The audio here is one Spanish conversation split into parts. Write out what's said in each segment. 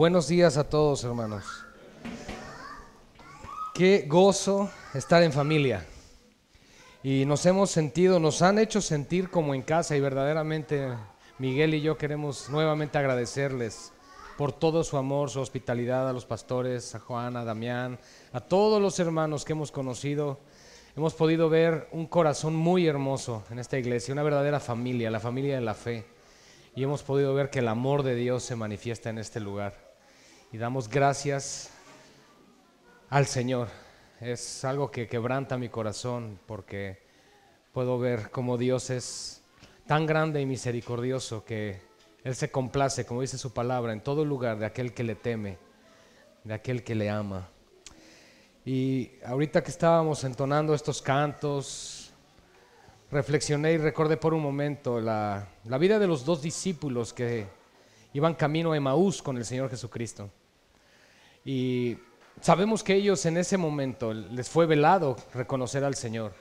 Buenos días a todos, hermanos. Qué gozo estar en familia. Y nos han hecho sentir como en casa, y verdaderamente Miguel y yo queremos nuevamente agradecerles por todo su amor, su hospitalidad, a los pastores, a Juan, a Damián, a todos los hermanos que hemos conocido. Hemos podido ver un corazón muy hermoso en esta iglesia, una verdadera familia, la familia de la fe. Y hemos podido ver que el amor de Dios se manifiesta en este lugar. Y damos gracias al Señor. Es algo que quebranta mi corazón porque puedo ver cómo Dios es tan grande y misericordioso que Él se complace, como dice su palabra, en todo lugar de aquel que le teme, de aquel que le ama. Y ahorita que estábamos entonando estos cantos, reflexioné y recordé por un momento la vida de los dos discípulos que iban camino a Emaús con el Señor Jesucristo. Y sabemos que ellos en ese momento les fue velado reconocer al Señor,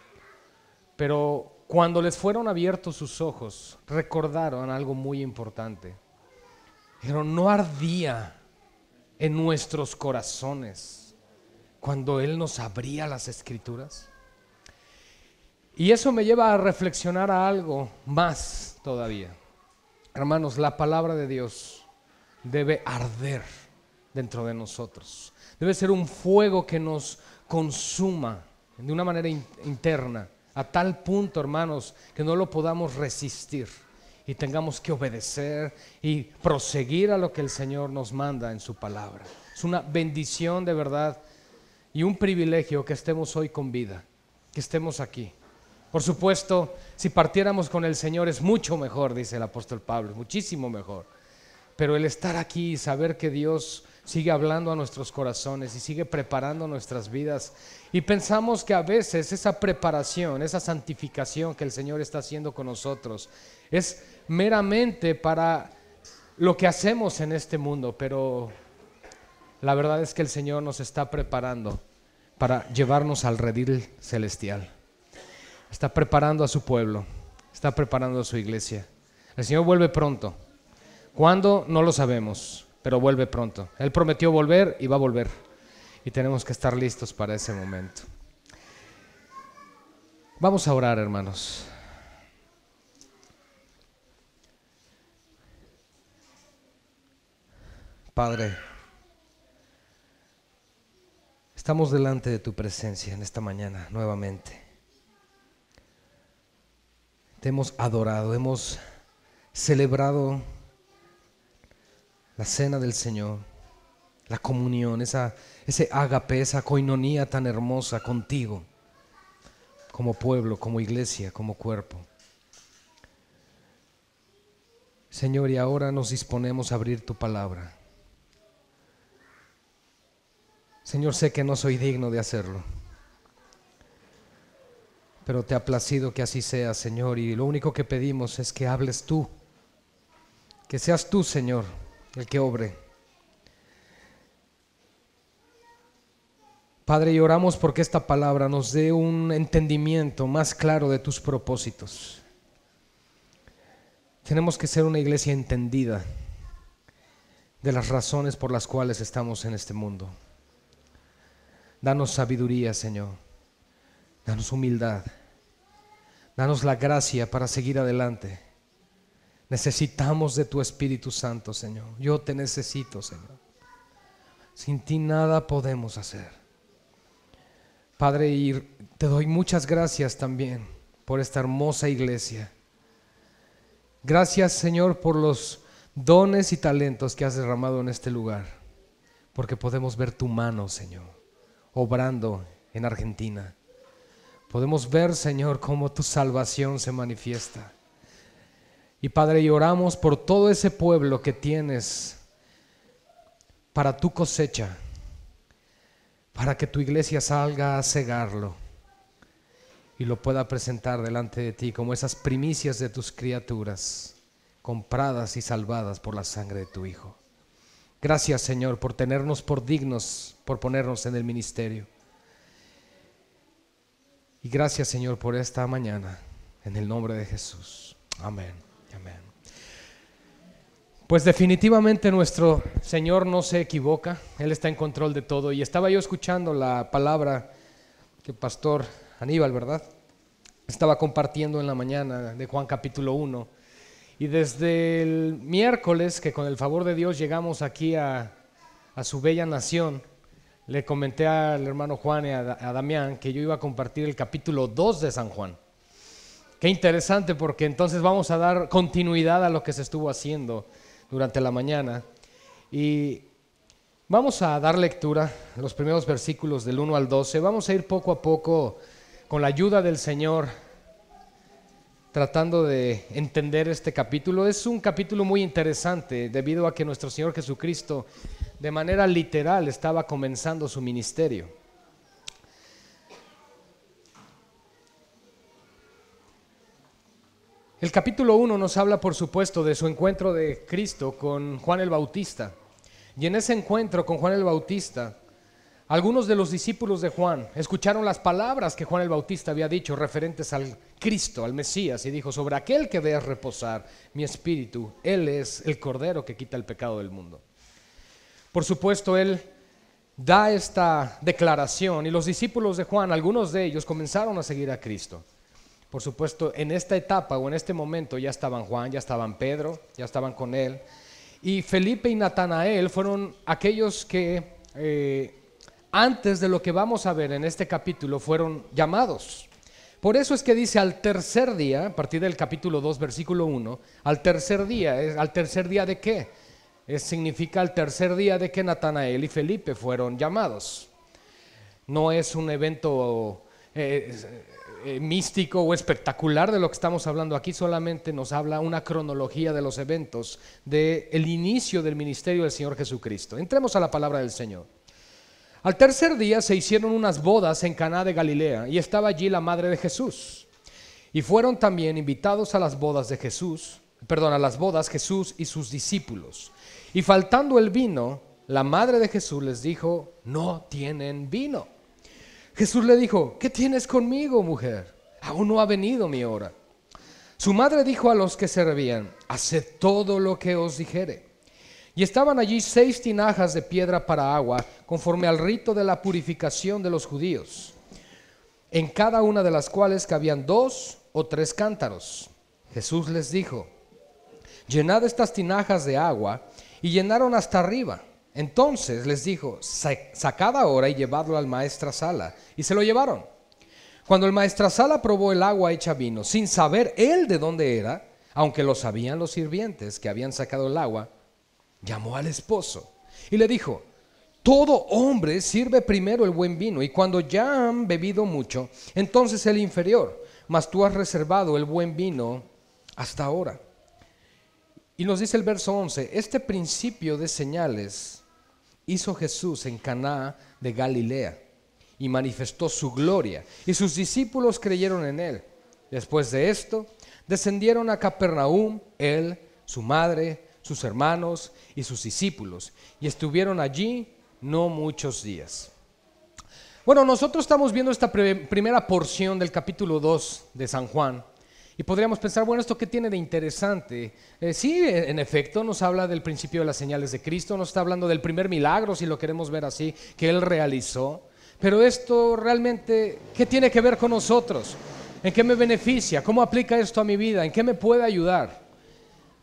pero cuando les fueron abiertos sus ojos, recordaron algo muy importante. Dijeron, ¿no ardía en nuestros corazones cuando Él nos abría las Escrituras? Y eso me lleva a reflexionar a algo más todavía. Hermanos, la palabra de Dios debe arder dentro de nosotros. Debe ser un fuego que nos consuma de una manera interna, a tal punto, hermanos, que no lo podamos resistir y tengamos que obedecer y proseguir a lo que el Señor nos manda en su palabra. Es una bendición de verdad y un privilegio que estemos hoy con vida, que estemos aquí. Por supuesto, si partiéramos con el Señor es mucho mejor, dice el apóstol Pablo, muchísimo mejor. Pero el estar aquí y saber que Dios sigue hablando a nuestros corazones y sigue preparando nuestras vidas, y pensamos que a veces esa preparación, esa santificación que el Señor está haciendo con nosotros es meramente para lo que hacemos en este mundo, pero la verdad es que el Señor nos está preparando para llevarnos al redil celestial. Está preparando a su pueblo, está preparando a su iglesia. El Señor vuelve pronto. ¿Cuándo? No lo sabemos, pero vuelve pronto. Él prometió volver y va a volver. Y tenemos que estar listos para ese momento. Vamos a orar, hermanos. Padre, estamos delante de tu presencia en esta mañana nuevamente. Te hemos adorado, hemos celebrado la cena del Señor, la comunión, ese ágape, esa coinonía tan hermosa contigo, como pueblo, como iglesia, como cuerpo. Señor, y ahora nos disponemos a abrir tu palabra. Señor, sé que no soy digno de hacerlo, pero te ha placido que así sea, Señor, y lo único que pedimos es que hables tú, que seas tú, Señor, el que obre. Padre, y oramos porque esta palabra nos dé un entendimiento más claro de tus propósitos. Tenemos que ser una iglesia entendida de las razones por las cuales estamos en este mundo. Danos sabiduría, Señor. Danos humildad. Danos la gracia para seguir adelante. Necesitamos de tu Espíritu Santo, Señor. Yo te necesito, Señor. Sin ti nada podemos hacer. Padre, y te doy muchas gracias también por esta hermosa iglesia. Gracias, Señor, por los dones y talentos que has derramado en este lugar, porque podemos ver tu mano, Señor, obrando en Argentina. Podemos ver, Señor, cómo tu salvación se manifiesta. Y Padre, y oramos por todo ese pueblo que tienes para tu cosecha, para que tu iglesia salga a cegarlo y lo pueda presentar delante de ti como esas primicias de tus criaturas, compradas y salvadas por la sangre de tu Hijo. Gracias, Señor, por tenernos por dignos, por ponernos en el ministerio. Y gracias, Señor, por esta mañana, en el nombre de Jesús. Amén. Amén. Pues definitivamente nuestro Señor no se equivoca, Él está en control de todo. Y estaba yo escuchando la palabra que Pastor Aníbal, ¿verdad?, estaba compartiendo en la mañana de Juan capítulo 1. Y desde el miércoles, que con el favor de Dios llegamos aquí a su bella nación, le comenté al hermano Juan y a Damián que yo iba a compartir el capítulo 2 de San Juan. Qué interesante, porque entonces vamos a dar continuidad a lo que se estuvo haciendo durante la mañana. Y vamos a dar lectura a los primeros versículos del 1 al 12. Vamos a ir poco a poco con la ayuda del Señor, tratando de entender este capítulo. Es un capítulo muy interesante debido a que nuestro Señor Jesucristo de manera literal estaba comenzando su ministerio. El capítulo 1 nos habla, por supuesto, de su encuentro de Cristo con Juan el Bautista. Y en ese encuentro con Juan el Bautista, algunos de los discípulos de Juan escucharon las palabras que Juan el Bautista había dicho referentes al Cristo, al Mesías, y dijo: sobre aquel que veas reposar mi espíritu, Él es el Cordero que quita el pecado del mundo. Por supuesto, Él da esta declaración y los discípulos de Juan, algunos de ellos, comenzaron a seguir a Cristo. Por supuesto, en esta etapa o en este momento ya estaban Juan, ya estaban Pedro, ya estaban con Él. Y Felipe y Natanael fueron aquellos que antes de lo que vamos a ver en este capítulo fueron llamados. Por eso es que dice al tercer día, a partir del capítulo 2, versículo 1, al tercer día ¿de qué? Significa al tercer día de que Natanael y Felipe fueron llamados. No es un evento místico o espectacular de lo que estamos hablando aquí, solamente nos habla una cronología de los eventos del inicio del ministerio del Señor Jesucristo. Entremos a la palabra del Señor. Al tercer día se hicieron unas bodas en Caná de Galilea y estaba allí la madre de Jesús. Y fueron también invitados a las bodas Jesús y sus discípulos. Y faltando el vino, la madre de Jesús les dijo: no tienen vino. Jesús le dijo: ¿qué tienes conmigo, mujer? Aún no ha venido mi hora. Su madre dijo a los que servían: haced todo lo que os dijere. Y estaban allí 6 tinajas de piedra para agua, conforme al rito de la purificación de los judíos, en cada una de las cuales cabían 2 o 3 cántaros. Jesús les dijo: llenad estas tinajas de agua, y llenaron hasta arriba. Entonces les dijo: sacad ahora y llevadlo al maestrasala. Y se lo llevaron. Cuando el maestrasala probó el agua hecha vino, sin saber él de dónde era, aunque lo sabían los sirvientes que habían sacado el agua, llamó al esposo y le dijo: todo hombre sirve primero el buen vino, y cuando ya han bebido mucho, entonces el inferior, mas tú has reservado el buen vino hasta ahora. Y nos dice el verso 11: este principio de señales hizo Jesús en Caná de Galilea y manifestó su gloria, y sus discípulos creyeron en él. Después de esto, descendieron a Capernaum, él, su madre, sus hermanos y sus discípulos, y estuvieron allí no muchos días. Bueno, nosotros estamos viendo esta primera porción del capítulo 2 de San Juan. Y podríamos pensar, bueno, ¿esto qué tiene de interesante? Sí, en efecto, nos habla del principio de las señales de Cristo, nos está hablando del primer milagro, si lo queremos ver así, que Él realizó. Pero esto realmente, ¿qué tiene que ver con nosotros? ¿En qué me beneficia? ¿Cómo aplica esto a mi vida? ¿En qué me puede ayudar?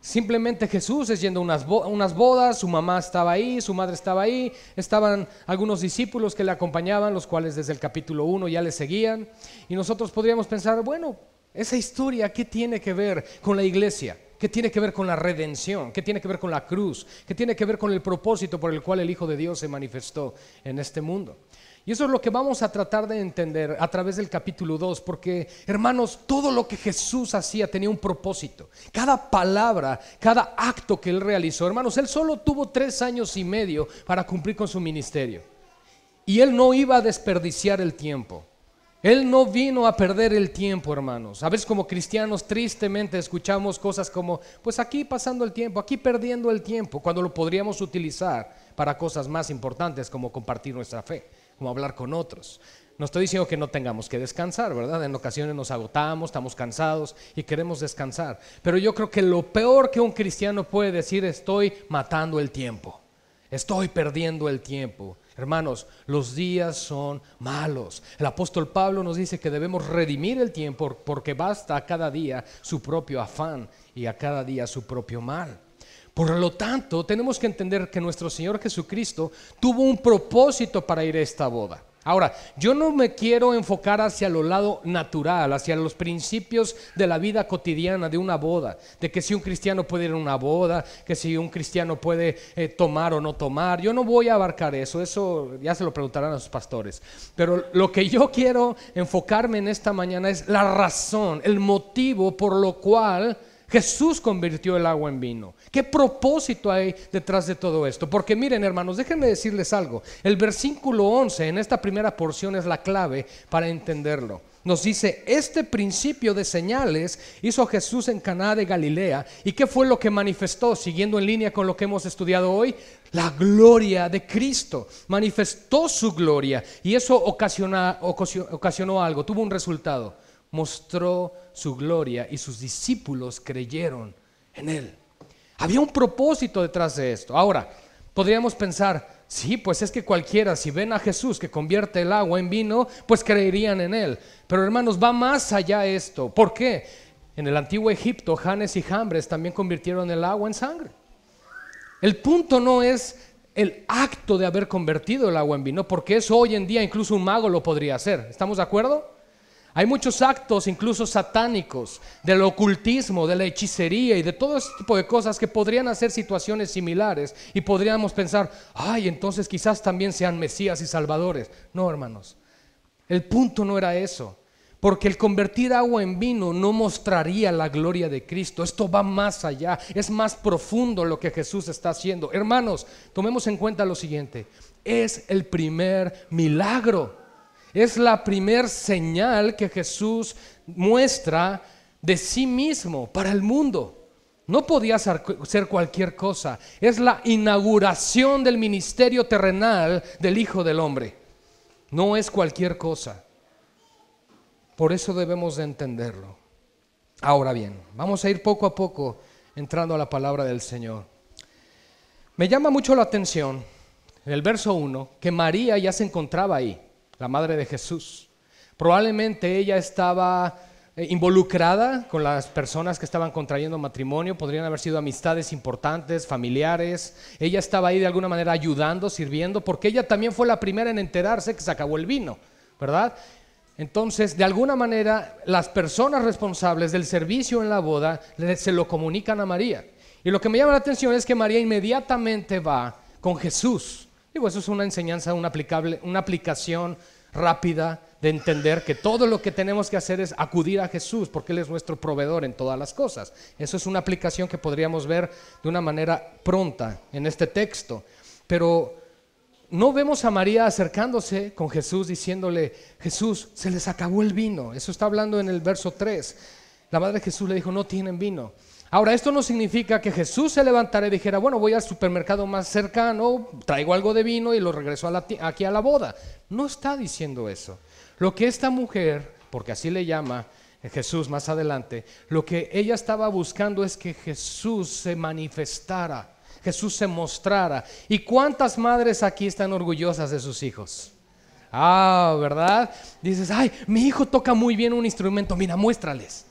Simplemente Jesús es yendo a unas bodas, su mamá estaba ahí, su madre estaba ahí, estaban algunos discípulos que le acompañaban, los cuales desde el capítulo 1 ya le seguían. Y nosotros podríamos pensar, bueno, esa historia, ¿qué tiene que ver con la iglesia? ¿Qué tiene que ver con la redención? ¿Qué tiene que ver con la cruz? ¿Qué tiene que ver con el propósito por el cual el Hijo de Dios se manifestó en este mundo? Y eso es lo que vamos a tratar de entender a través del capítulo 2, porque, hermanos, todo lo que Jesús hacía tenía un propósito. Cada palabra, cada acto que Él realizó, hermanos, Él solo tuvo 3 años y medio para cumplir con su ministerio. Y Él no iba a desperdiciar el tiempo. Él no vino a perder el tiempo, hermanos. A veces como cristianos tristemente escuchamos cosas como: pues aquí pasando el tiempo, aquí perdiendo el tiempo, cuando lo podríamos utilizar para cosas más importantes como compartir nuestra fe, como hablar con otros. No estoy diciendo que no tengamos que descansar, ¿verdad? En ocasiones nos agotamos, estamos cansados y queremos descansar. Pero yo creo que lo peor que un cristiano puede decir es: estoy matando el tiempo, estoy perdiendo el tiempo. Hermanos, los días son malos. El apóstol Pablo nos dice que debemos redimir el tiempo porque basta a cada día su propio afán y a cada día su propio mal. Por lo tanto, tenemos que entender que nuestro Señor Jesucristo tuvo un propósito para ir a esta boda. Ahora, yo no me quiero enfocar hacia lo lado natural, hacia los principios de la vida cotidiana de una boda, de que si un cristiano puede ir a una boda, que si un cristiano puede tomar o no tomar. Yo no voy a abarcar eso ya se lo preguntarán a sus pastores. Pero lo que yo quiero enfocarme en esta mañana es la razón, el motivo por lo cual Jesús convirtió el agua en vino. ¿Qué propósito hay detrás de todo esto? Porque miren, hermanos, déjenme decirles algo. El versículo 11 en esta primera porción es la clave para entenderlo. Nos dice: este principio de señales hizo Jesús en Caná de Galilea. ¿Y qué fue lo que manifestó? Siguiendo en línea con lo que hemos estudiado hoy, la gloria de Cristo. Manifestó su gloria y eso ocasionó algo, tuvo un resultado. Mostró su gloria y sus discípulos creyeron en él. Había un propósito detrás de esto. Ahora, podríamos pensar: sí, pues es que cualquiera, si ven a Jesús que convierte el agua en vino, pues creerían en él. Pero hermanos, va más allá esto. ¿Por qué? En el antiguo Egipto, Janes y Jambres también convirtieron el agua en sangre. El punto no es el acto de haber convertido el agua en vino, porque eso hoy en día incluso un mago lo podría hacer. ¿Estamos de acuerdo? Hay muchos actos, incluso satánicos, del ocultismo, de la hechicería y de todo ese tipo de cosas que podrían hacer situaciones similares y podríamos pensar: ay, entonces quizás también sean Mesías y Salvadores. No, hermanos, el punto no era eso, porque el convertir agua en vino no mostraría la gloria de Cristo. Esto va más allá, es más profundo lo que Jesús está haciendo. Hermanos, tomemos en cuenta lo siguiente: es el primer milagro. Es la primer señal que Jesús muestra de sí mismo para el mundo. No podía ser cualquier cosa. Es la inauguración del ministerio terrenal del Hijo del Hombre. No es cualquier cosa. Por eso debemos de entenderlo. Ahora bien, vamos a ir poco a poco entrando a la palabra del Señor. Me llama mucho la atención en el verso 1 que María ya se encontraba ahí, la madre de Jesús. Probablemente ella estaba involucrada con las personas que estaban contrayendo matrimonio. Podrían haber sido amistades importantes, familiares. Ella estaba ahí de alguna manera ayudando, sirviendo, porque ella también fue la primera en enterarse que se acabó el vino, ¿verdad? Entonces, de alguna manera, las personas responsables del servicio en la boda se lo comunican a María. Y lo que me llama la atención es que María inmediatamente va con Jesús. Digo, eso es una enseñanza, una aplicación rápida de entender que todo lo que tenemos que hacer es acudir a Jesús, porque Él es nuestro proveedor en todas las cosas. Eso es una aplicación que podríamos ver de una manera pronta en este texto. Pero no vemos a María acercándose con Jesús diciéndole: Jesús, se les acabó el vino. Eso está hablando en el verso 3. La madre de Jesús le dijo: no tienen vino. Ahora, esto no significa que Jesús se levantara y dijera: bueno, voy al supermercado más cercano, traigo algo de vino y lo regreso aquí a la boda. No está diciendo eso. Lo que esta mujer, porque así le llama Jesús más adelante, lo que ella estaba buscando es que Jesús se manifestara, Jesús se mostrara. ¿Y cuántas madres aquí están orgullosas de sus hijos? ¿Verdad? Dices: ay, mi hijo toca muy bien un instrumento, mira, muéstrales.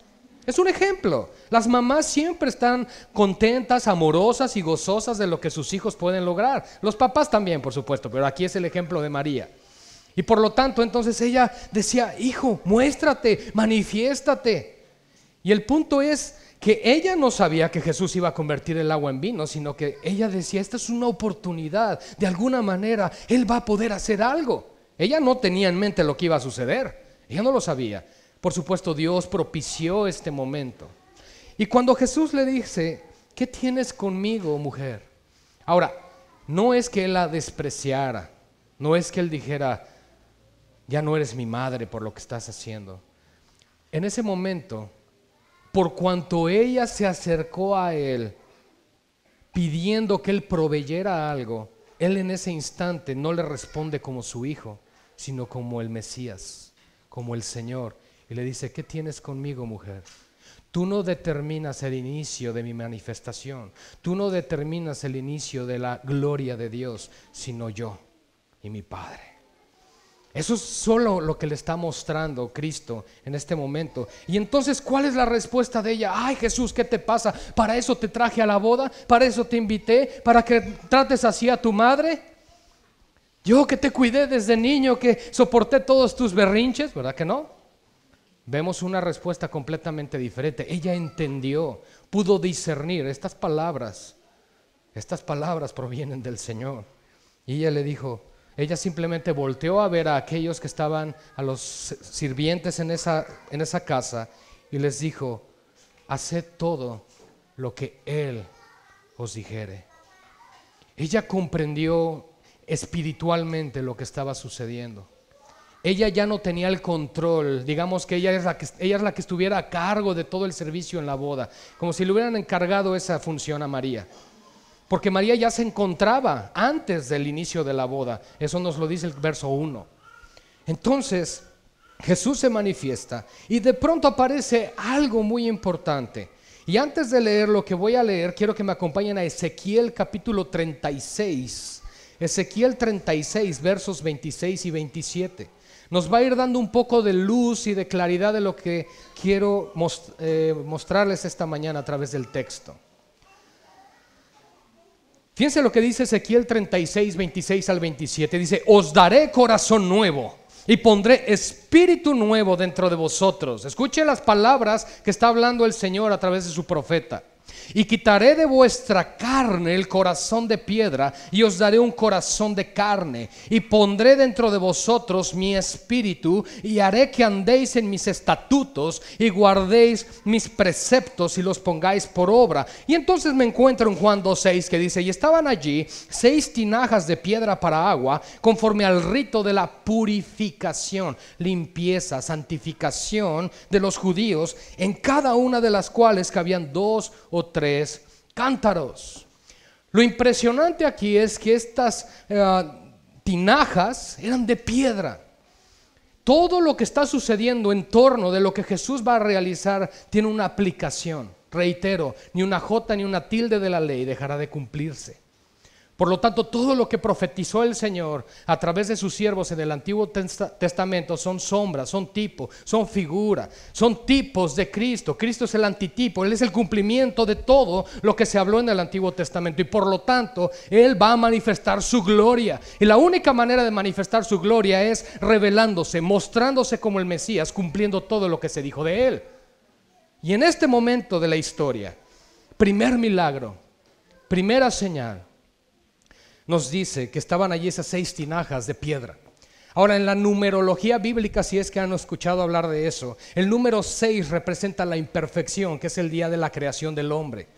Es un ejemplo. Las mamás siempre están contentas, amorosas y gozosas de lo que sus hijos pueden lograr. Los papás también, por supuesto, pero aquí es el ejemplo de María. Y por lo tanto, entonces ella decía: hijo, muéstrate, manifiéstate. Y el punto es que ella no sabía que Jesús iba a convertir el agua en vino, sino que ella decía: esta es una oportunidad, de alguna manera Él va a poder hacer algo. Ella no tenía en mente lo que iba a suceder, ella no lo sabía. Por supuesto, Dios propició este momento. Y cuando Jesús le dice: ¿qué tienes conmigo, mujer? Ahora, no es que Él la despreciara, no es que Él dijera: ya no eres mi madre por lo que estás haciendo. En ese momento, por cuanto ella se acercó a Él pidiendo que Él proveyera algo, Él en ese instante no le responde como su hijo, sino como el Mesías, como el Señor. Y le dice: ¿qué tienes conmigo, mujer? Tú no determinas el inicio de mi manifestación. Tú no determinas el inicio de la gloria de Dios, sino yo y mi Padre. Eso es solo lo que le está mostrando Cristo en este momento. Y entonces, ¿cuál es la respuesta de ella? Ay, Jesús, ¿qué te pasa? ¿Para eso te traje a la boda? ¿Para eso te invité? ¿Para que trates así a tu madre? Yo que te cuidé desde niño, que soporté todos tus berrinches, ¿verdad que no? Vemos una respuesta completamente diferente. Ella entendió, pudo discernir estas palabras provienen del Señor. Y ella le dijo, ella simplemente volteó a ver a aquellos que estaban, a los sirvientes en esa casa, y les dijo: haced todo lo que Él os dijere. Ella comprendió espiritualmente lo que estaba sucediendo. Ella ya no tenía el control, digamos que ella es la que estuviera a cargo de todo el servicio en la boda, como si le hubieran encargado esa función a María. Porque María ya se encontraba antes del inicio de la boda. Eso nos lo dice el verso 1. Entonces Jesús se manifiesta y de pronto aparece algo muy importante. Y antes de leer lo que voy a leer, quiero que me acompañen a Ezequiel capítulo 36. Ezequiel 36, versos 26 y 27. Nos va a ir dando un poco de luz y de claridad de lo que quiero mostrarles esta mañana a través del texto. Fíjense lo que dice Ezequiel 36, 26 al 27. Dice: os daré corazón nuevo y pondré espíritu nuevo dentro de vosotros. Escuchen las palabras que está hablando el Señor a través de su profeta. Y quitaré de vuestra carne el corazón de piedra y os daré un corazón de carne, y pondré dentro de vosotros mi espíritu, y haré que andéis en mis estatutos y guardéis mis preceptos y los pongáis por obra. Y entonces me encuentro en Juan 2:6 que dice: y estaban allí 6 tinajas de piedra para agua, conforme al rito de la purificación, limpieza, santificación de los judíos, en cada una de las cuales cabían 2 o 3 cántaros. Lo impresionante aquí es que estas tinajas eran de piedra. Todo lo que está sucediendo en torno de lo que Jesús va a realizar tiene una aplicación. Reitero, ni una jota ni una tilde de la ley dejará de cumplirse. Por lo tanto, todo lo que profetizó el Señor a través de sus siervos en el Antiguo Testamento son sombras, son tipos, son figuras, son tipos de Cristo. Cristo es el antitipo, Él es el cumplimiento de todo lo que se habló en el Antiguo Testamento, y por lo tanto Él va a manifestar su gloria. Y la única manera de manifestar su gloria es revelándose, mostrándose como el Mesías, cumpliendo todo lo que se dijo de Él. Y en este momento de la historia, primer milagro, primera señal, nos dice que estaban allí esas 6 tinajas de piedra. Ahora, en la numerología bíblica, si es que han escuchado hablar de eso, el número 6 representa la imperfección, que es el día de la creación del hombre.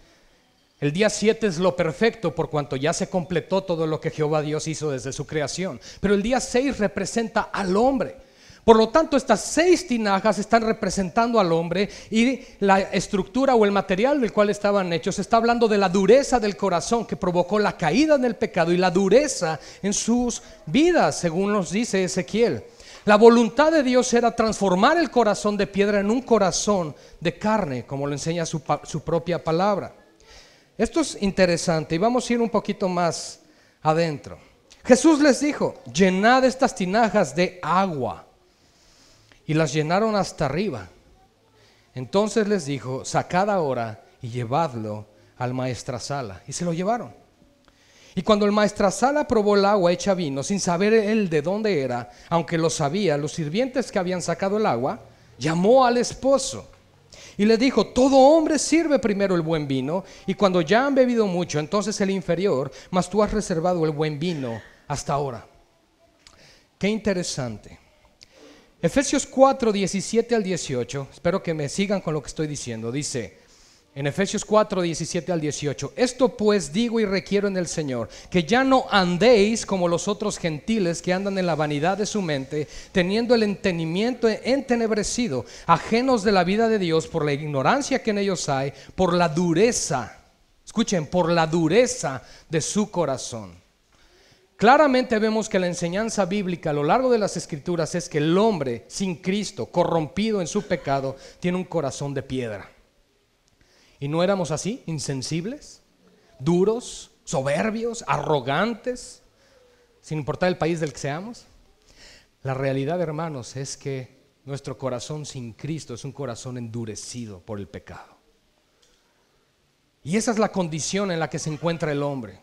El día 7 es lo perfecto, por cuanto ya se completó todo lo que Jehová Dios hizo desde su creación. Pero el día 6 representa al hombre. Por lo tanto, estas 6 tinajas están representando al hombre, y la estructura o el material del cual estaban hechos está hablando de la dureza del corazón que provocó la caída en el pecado y la dureza en sus vidas, según nos dice Ezequiel. La voluntad de Dios era transformar el corazón de piedra en un corazón de carne, como lo enseña su propia palabra. Esto es interesante y vamos a ir un poquito más adentro. Jesús les dijo: llenad estas tinajas de agua. Y las llenaron hasta arriba. Entonces les dijo: sacad ahora y llevadlo al maestrasala. Y se lo llevaron. Y cuando el maestrasala probó el agua hecha vino, sin saber él de dónde era, aunque lo sabía, los sirvientes que habían sacado el agua, llamó al esposo y le dijo: todo hombre sirve primero el buen vino, y cuando ya han bebido mucho, entonces el inferior, mas tú has reservado el buen vino hasta ahora. Qué interesante. Efesios 4, 17 al 18, espero que me sigan con lo que estoy diciendo. Dice en Efesios 4, 17 al 18: esto pues digo y requiero en el Señor, que ya no andéis como los otros gentiles que andan en la vanidad de su mente, teniendo el entendimiento entenebrecido, ajenos de la vida de Dios por la ignorancia que en ellos hay, por la dureza, escuchen, por la dureza de su corazón. Claramente vemos que la enseñanza bíblica a lo largo de las Escrituras es que el hombre sin Cristo, corrompido en su pecado, tiene un corazón de piedra. ¿Y no éramos así? ¿Insensibles? ¿Duros? ¿Soberbios? ¿Arrogantes? Sin importar el país del que seamos. La realidad, hermanos, es que nuestro corazón sin Cristo es un corazón endurecido por el pecado. Y esa es la condición en la que se encuentra el hombre.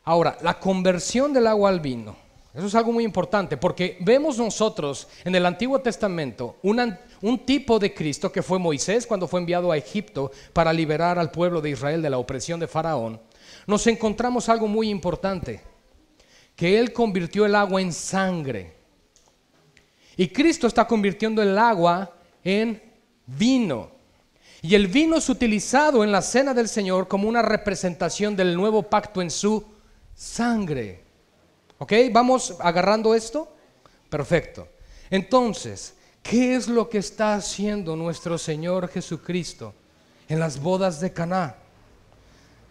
Ahora, la conversión del agua al vino, eso es algo muy importante, porque vemos nosotros en el Antiguo Testamento un tipo de Cristo que fue Moisés cuando fue enviado a Egipto para liberar al pueblo de Israel de la opresión de Faraón. Nos encontramos algo muy importante, que Él convirtió el agua en sangre. Y Cristo está convirtiendo el agua en vino. Y el vino es utilizado en la cena del Señor como una representación del nuevo pacto en su sangre. ¿Ok? ¿Vamos agarrando esto? Perfecto. Entonces, ¿qué es lo que está haciendo nuestro Señor Jesucristo en las bodas de Caná?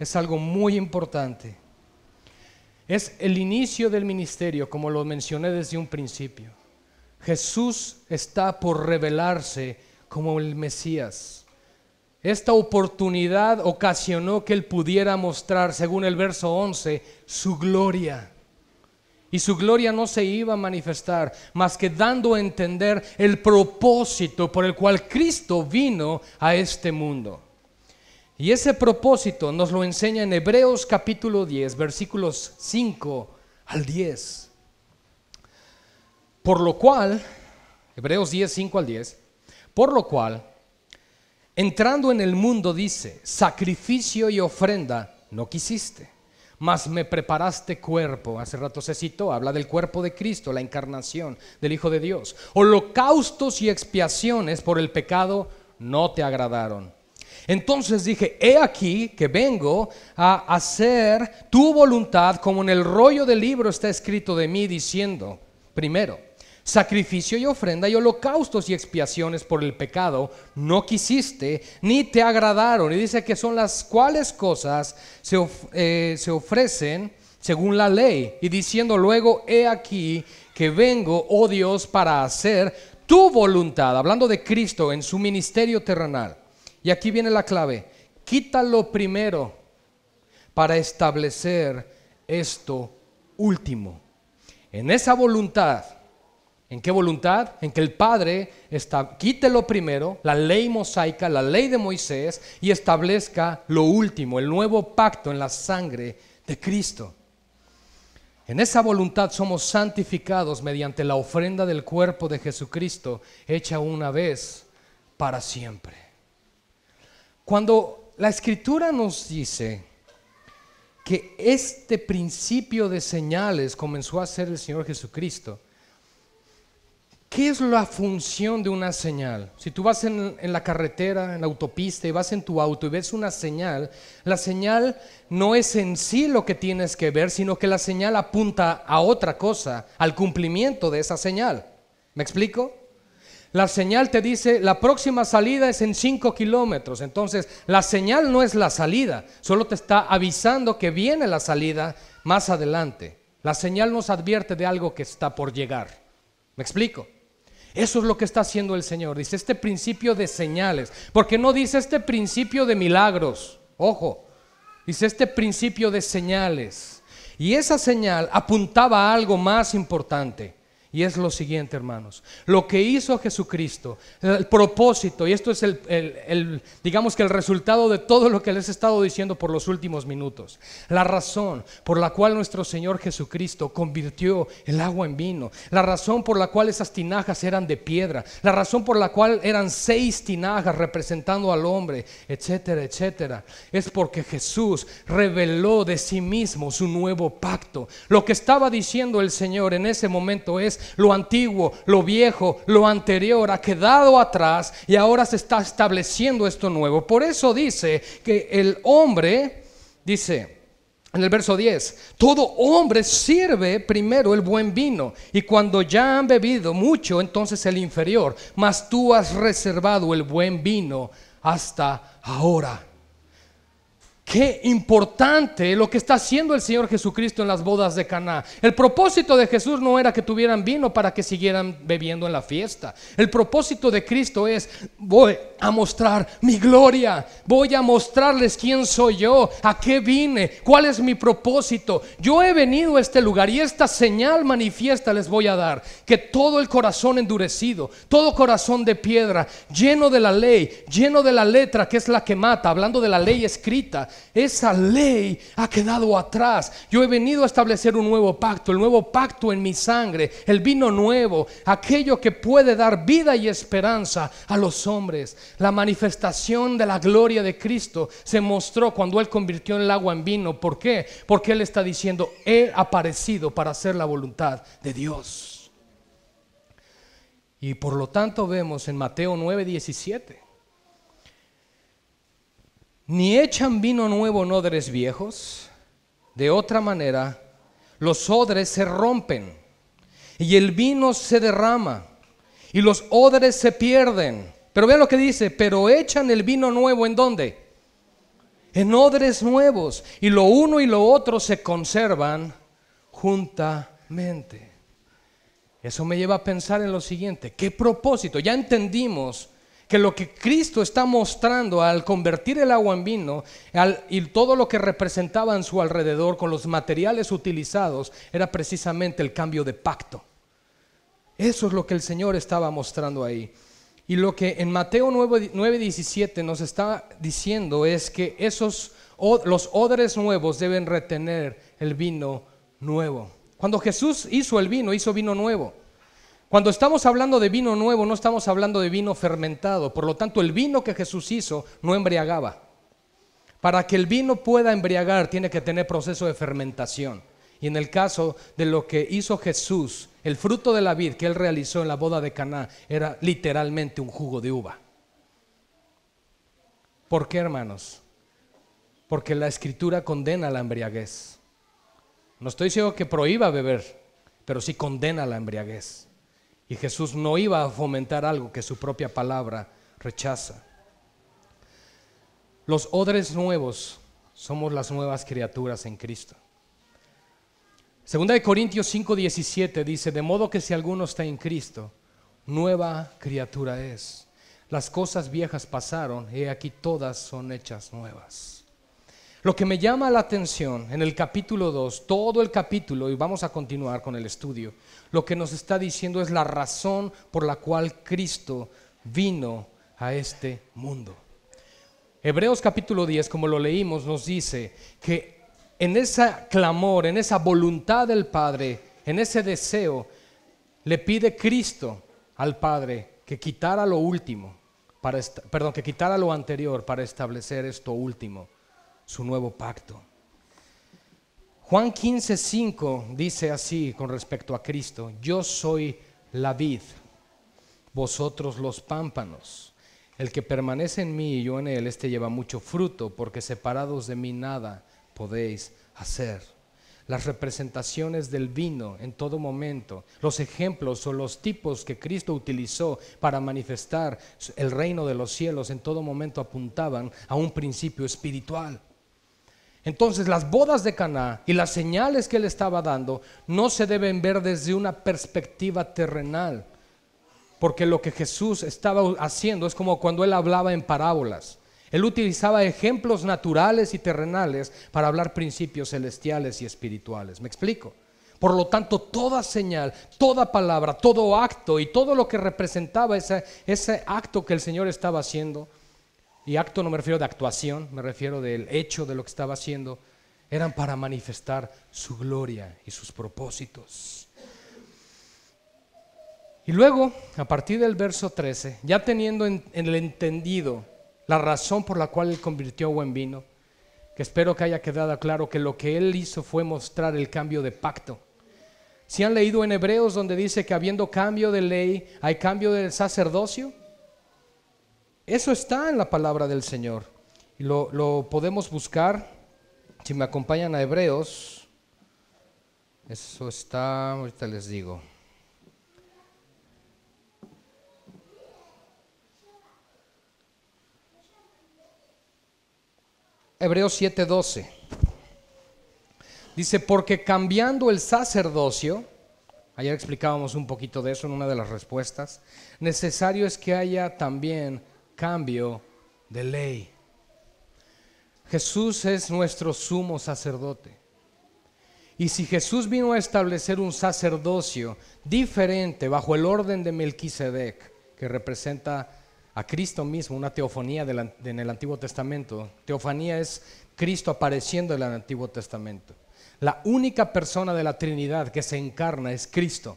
Es algo muy importante. Es el inicio del ministerio, como lo mencioné desde un principio. Jesús está por revelarse como el Mesías. Esta oportunidad ocasionó que Él pudiera mostrar, según el verso 11, su gloria. Y su gloria no se iba a manifestar más que dando a entender el propósito por el cual Cristo vino a este mundo. Y ese propósito nos lo enseña en Hebreos capítulo 10, versículos 5 al 10. Por lo cual, Hebreos 10, 5 al 10, por lo cual, entrando en el mundo dice, sacrificio y ofrenda no quisiste, mas me preparaste cuerpo. Hace rato se citó, habla del cuerpo de Cristo, la encarnación del Hijo de Dios. Holocaustos y expiaciones por el pecado no te agradaron. Entonces dije, he aquí que vengo a hacer tu voluntad, como en el rollo del libro está escrito de mí, diciendo, primero, sacrificio y ofrenda y holocaustos y expiaciones por el pecado no quisiste, ni te agradaron. Y dice que son las cuales cosas se ofrecen según la ley. Y diciendo luego, he aquí que vengo, oh Dios, para hacer tu voluntad. Hablando de Cristo en su ministerio terrenal. Y aquí viene la clave. Quítalo primero para establecer esto último. En esa voluntad. ¿En qué voluntad? En que el Padre quítelo primero, la ley mosaica, la ley de Moisés, y establezca lo último, el nuevo pacto en la sangre de Cristo. En esa voluntad somos santificados mediante la ofrenda del cuerpo de Jesucristo, hecha una vez para siempre. Cuando la Escritura nos dice que este principio de señales comenzó a hacer el Señor Jesucristo, ¿qué es la función de una señal? Si tú vas en la carretera, en la autopista y vas en tu auto y ves una señal, la señal no es en sí lo que tienes que ver, sino que la señal apunta a otra cosa, al cumplimiento de esa señal. ¿Me explico? La señal te dice, la próxima salida es en 5 kilómetros. Entonces, la señal no es la salida, solo te está avisando que viene la salida más adelante. La señal nos advierte de algo que está por llegar. ¿Me explico? Eso es lo que está haciendo el Señor. Dice este principio de señales, porque no dice este principio de milagros. Ojo, dice este principio de señales. Y esa señal apuntaba a algo más importante. Y es lo siguiente, hermanos, lo que hizo Jesucristo, el propósito, y esto es digamos que el resultado de todo lo que les he estado diciendo por los últimos minutos. La razón por la cual nuestro Señor Jesucristo convirtió el agua en vino, la razón por la cual esas tinajas eran de piedra, la razón por la cual eran 6 tinajas representando al hombre, etcétera, etcétera, es porque Jesús reveló de sí mismo su nuevo pacto. Lo que estaba diciendo el Señor en ese momento es: lo antiguo, lo viejo, lo anterior ha quedado atrás y ahora se está estableciendo esto nuevo. Por eso dice que el hombre, dice en el verso 10, todo hombre sirve primero el buen vino y cuando ya han bebido mucho, entonces el inferior, mas tú has reservado el buen vino hasta ahora. Qué importante lo que está haciendo el Señor Jesucristo en las bodas de Caná. El propósito de Jesús no era que tuvieran vino para que siguieran bebiendo en la fiesta. El propósito de Cristo es: voy a mostrar mi gloria, voy a mostrarles quién soy yo, a qué vine, cuál es mi propósito. Yo he venido a este lugar y esta señal manifiesta les voy a dar: que todo el corazón endurecido, todo corazón de piedra, lleno de la ley, lleno de la letra que es la que mata, hablando de la ley escrita, esa ley ha quedado atrás. Yo he venido a establecer un nuevo pacto, el nuevo pacto en mi sangre, el vino nuevo, aquello que puede dar vida y esperanza a los hombres. La manifestación de la gloria de Cristo se mostró cuando Él convirtió el agua en vino. ¿Por qué? Porque Él está diciendo: he aparecido para hacer la voluntad de Dios. Y por lo tanto vemos en Mateo 9:17: ni echan vino nuevo en odres viejos, de otra manera los odres se rompen y el vino se derrama y los odres se pierden. Pero vean lo que dice: pero echan el vino nuevo, ¿en dónde? En odres nuevos, y lo uno y lo otro se conservan juntamente. Eso me lleva a pensar en lo siguiente: ¿qué propósito? Ya entendimos que lo que Cristo está mostrando al convertir el agua en vino y todo lo que representaba en su alrededor con los materiales utilizados era precisamente el cambio de pacto. Eso es lo que el Señor estaba mostrando ahí. Y lo que en Mateo 9:17 nos está diciendo es que los odres nuevos deben retener el vino nuevo. Cuando Jesús hizo el vino, hizo vino nuevo. Cuando estamos hablando de vino nuevo, no estamos hablando de vino fermentado. Por lo tanto, el vino que Jesús hizo no embriagaba. Para que el vino pueda embriagar, tiene que tener proceso de fermentación. Y en el caso de lo que hizo Jesús, el fruto de la vid que Él realizó en la boda de Caná era literalmente un jugo de uva. ¿Por qué, hermanos? Porque la Escritura condena la embriaguez. No estoy diciendo que prohíba beber, pero sí condena la embriaguez. Y Jesús no iba a fomentar algo que su propia palabra rechaza. Los odres nuevos somos las nuevas criaturas en Cristo. Segunda de Corintios 5:17 dice: de modo que si alguno está en Cristo, nueva criatura es. Las cosas viejas pasaron, y aquí todas son hechas nuevas. Lo que me llama la atención en el capítulo 2, todo el capítulo, y vamos a continuar con el estudio, lo que nos está diciendo es la razón por la cual Cristo vino a este mundo. Hebreos capítulo 10, como lo leímos, nos dice que en ese clamor, en esa voluntad del Padre, en ese deseo, le pide Cristo al Padre que quitara lo último, que quitara lo anterior para establecer esto último, su nuevo pacto. Juan 15:5 dice así con respecto a Cristo: yo soy la vid, vosotros los pámpanos. El que permanece en mí y yo en él, este lleva mucho fruto, porque separados de mí nada podéis hacer. Las representaciones del vino en todo momento, los ejemplos o los tipos que Cristo utilizó para manifestar el reino de los cielos en todo momento apuntaban a un principio espiritual. Entonces las bodas de Caná y las señales que Él estaba dando no se deben ver desde una perspectiva terrenal, porque lo que Jesús estaba haciendo es como cuando Él hablaba en parábolas. Él utilizaba ejemplos naturales y terrenales para hablar principios celestiales y espirituales. ¿Me explico? Por lo tanto, toda señal, toda palabra, todo acto y todo lo que representaba ese acto que el Señor estaba haciendo, y acto no me refiero de actuación, me refiero del hecho de lo que estaba haciendo, eran para manifestar su gloria y sus propósitos. Y luego, a partir del verso 13, ya teniendo en el entendido la razón por la cual Él convirtió agua en vino, que espero que haya quedado claro que lo que Él hizo fue mostrar el cambio de pacto. Si han leído en Hebreos donde dice que habiendo cambio de ley, hay cambio del sacerdocio, eso está en la palabra del Señor. Y lo podemos buscar, si me acompañan a Hebreos, eso está, ahorita les digo. Hebreos 7:12. Dice, porque cambiando el sacerdocio, ayer explicábamos un poquito de eso en una de las respuestas, necesario es que haya también cambio de ley. Jesús es nuestro sumo sacerdote. Y si Jesús vino a establecer un sacerdocio diferente bajo el orden de Melquisedec, que representa a Cristo mismo, una teofanía en el Antiguo Testamento. Teofanía es Cristo apareciendo en el Antiguo Testamento. La única persona de la Trinidad que se encarna es Cristo.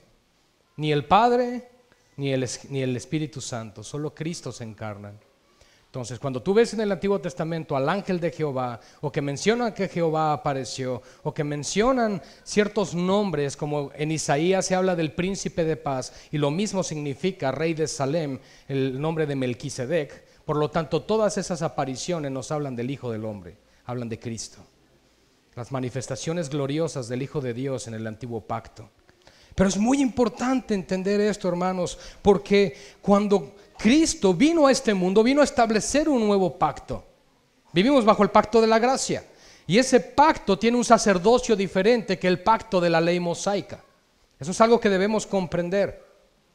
Ni el Padre ni el Espíritu Santo, solo Cristo se encarna. Entonces, cuando tú ves en el Antiguo Testamento al ángel de Jehová, o que mencionan que Jehová apareció, o que mencionan ciertos nombres, como en Isaías se habla del príncipe de paz, y lo mismo significa rey de Salem, el nombre de Melquisedec. Por lo tanto, todas esas apariciones nos hablan del Hijo del Hombre, hablan de Cristo. Las manifestaciones gloriosas del Hijo de Dios en el antiguo pacto. Pero es muy importante entender esto, hermanos, porque cuando Cristo vino a este mundo, vino a establecer un nuevo pacto. Vivimos bajo el pacto de la gracia, y ese pacto tiene un sacerdocio diferente que el pacto de la ley mosaica. Eso es algo que debemos comprender.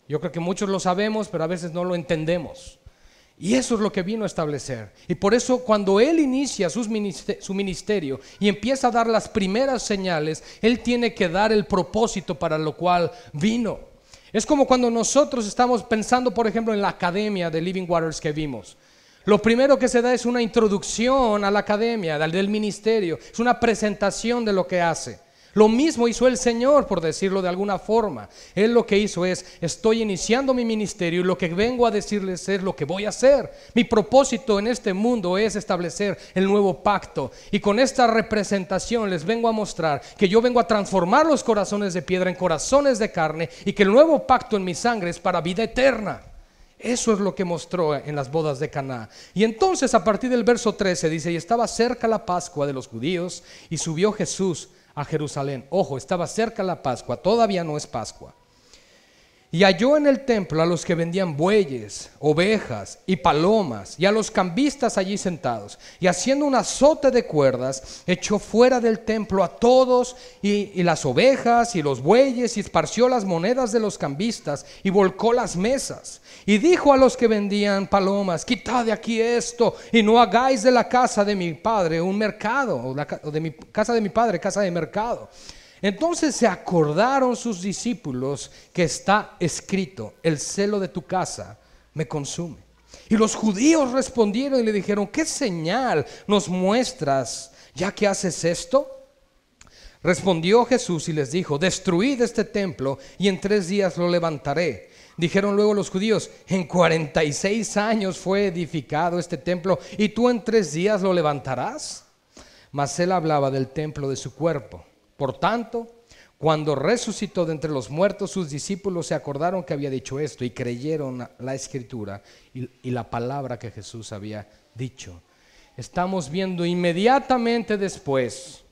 Yo creo que muchos lo sabemos, pero a veces no lo entendemos. Y eso es lo que vino a establecer. Y por eso cuando Él inicia su ministerio y empieza a dar las primeras señales, Él tiene que dar el propósito para lo cual vino. Es como cuando nosotros estamos pensando, por ejemplo, en la academia de Living Waters que vimos. Lo primero que se da es una introducción a la academia, del ministerio. Es una presentación de lo que hace. Lo mismo hizo el Señor, por decirlo de alguna forma. Él lo que hizo es, estoy iniciando mi ministerio y lo que vengo a decirles es lo que voy a hacer. Mi propósito en este mundo es establecer el nuevo pacto. Y con esta representación les vengo a mostrar que yo vengo a transformar los corazones de piedra en corazones de carne y que el nuevo pacto en mi sangre es para vida eterna. Eso es lo que mostró en las bodas de Caná. Y entonces a partir del verso 13 dice, y estaba cerca la Pascua de los judíos y subió Jesús a Jerusalén. Ojo, estaba cerca la Pascua, todavía no es Pascua. Y halló en el templo a los que vendían bueyes, ovejas y palomas, y a los cambistas allí sentados. Y haciendo un azote de cuerdas, echó fuera del templo a todos y las ovejas y los bueyes, y esparció las monedas de los cambistas, y volcó las mesas. Y dijo a los que vendían palomas, quitad de aquí esto, y no hagáis de la casa de mi padre un mercado, o de mi casa de mi padre casa de mercado. Entonces se acordaron sus discípulos que está escrito, el celo de tu casa me consume. Y los judíos respondieron y le dijeron, ¿qué señal nos muestras ya que haces esto? Respondió Jesús y les dijo, destruid este templo y en 3 días lo levantaré. Dijeron luego los judíos, en 46 años fue edificado este templo y tú en 3 días lo levantarás. Mas él hablaba del templo de su cuerpo. Por tanto, cuando resucitó de entre los muertos, sus discípulos se acordaron que había dicho esto y creyeron la escritura y la palabra que Jesús había dicho. Estamos viendo inmediatamente después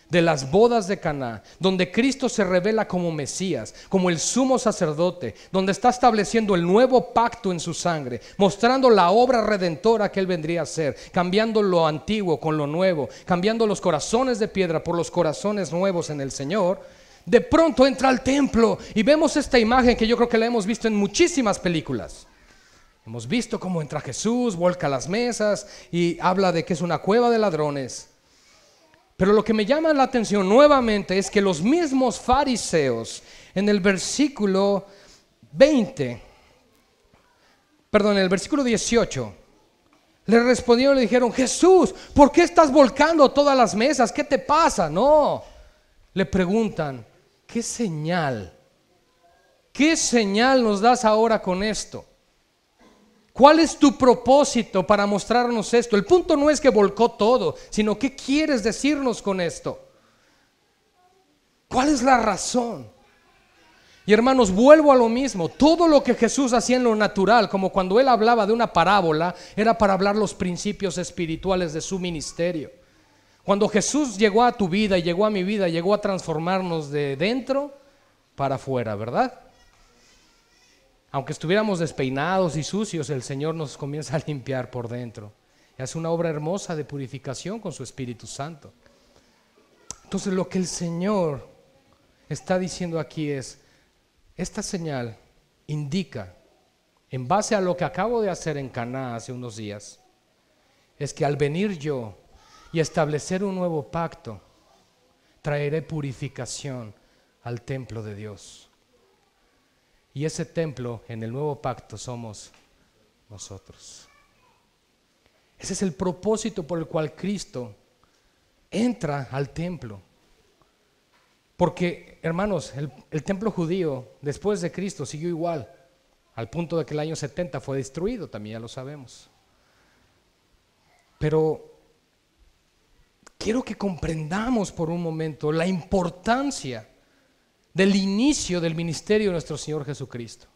de las bodas de Caná, donde Cristo se revela como Mesías, como el sumo sacerdote, donde está estableciendo el nuevo pacto en su sangre, mostrando la obra redentora que Él vendría a hacer, cambiando lo antiguo con lo nuevo, cambiando los corazones de piedra por los corazones nuevos en el Señor. De pronto entra al templo y vemos esta imagen que yo creo que la hemos visto en muchísimas películas. Hemos visto cómo entra Jesús, vuelca las mesas y habla de que es una cueva de ladrones. Pero lo que me llama la atención nuevamente es que los mismos fariseos en el versículo 18, le respondieron y le dijeron, Jesús, ¿por qué estás volcando todas las mesas? ¿Qué te pasa? No, le preguntan, ¿qué señal nos das ahora con esto? ¿Cuál es tu propósito para mostrarnos esto? El punto no es que volcó todo, sino ¿qué quieres decirnos con esto? ¿Cuál es la razón? Y hermanos, vuelvo a lo mismo. Todo lo que Jesús hacía en lo natural, como cuando Él hablaba de una parábola, era para hablar los principios espirituales de su ministerio. Cuando Jesús llegó a tu vida y llegó a mi vida, llegó a transformarnos de dentro para afuera, ¿verdad? Aunque estuviéramos despeinados y sucios, el Señor nos comienza a limpiar por dentro. y hace una obra hermosa de purificación con su Espíritu Santo. Entonces lo que el Señor está diciendo aquí es, esta señal indica, en base a lo que acabo de hacer en Caná hace unos días, es que al venir yo y establecer un nuevo pacto, traeré purificación al templo de Dios. Y ese templo en el nuevo pacto somos nosotros. Ese es el propósito por el cual Cristo entra al templo. Porque, hermanos, el templo judío después de Cristo siguió igual, al punto de que el año 70 fue destruido, también ya lo sabemos. Pero quiero que comprendamos por un momento la importancia del inicio del ministerio de nuestro Señor Jesucristo.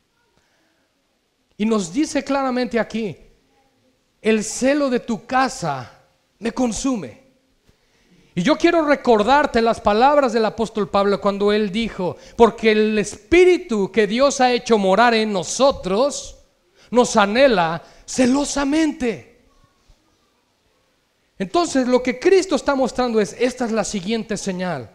Y nos dice claramente aquí, el celo de tu casa me consume. Y yo quiero recordarte las palabras del apóstol Pablo cuando él dijo, porque el Espíritu que Dios ha hecho morar en nosotros, nos anhela celosamente. Entonces lo que Cristo está mostrando es, esta es la siguiente señal.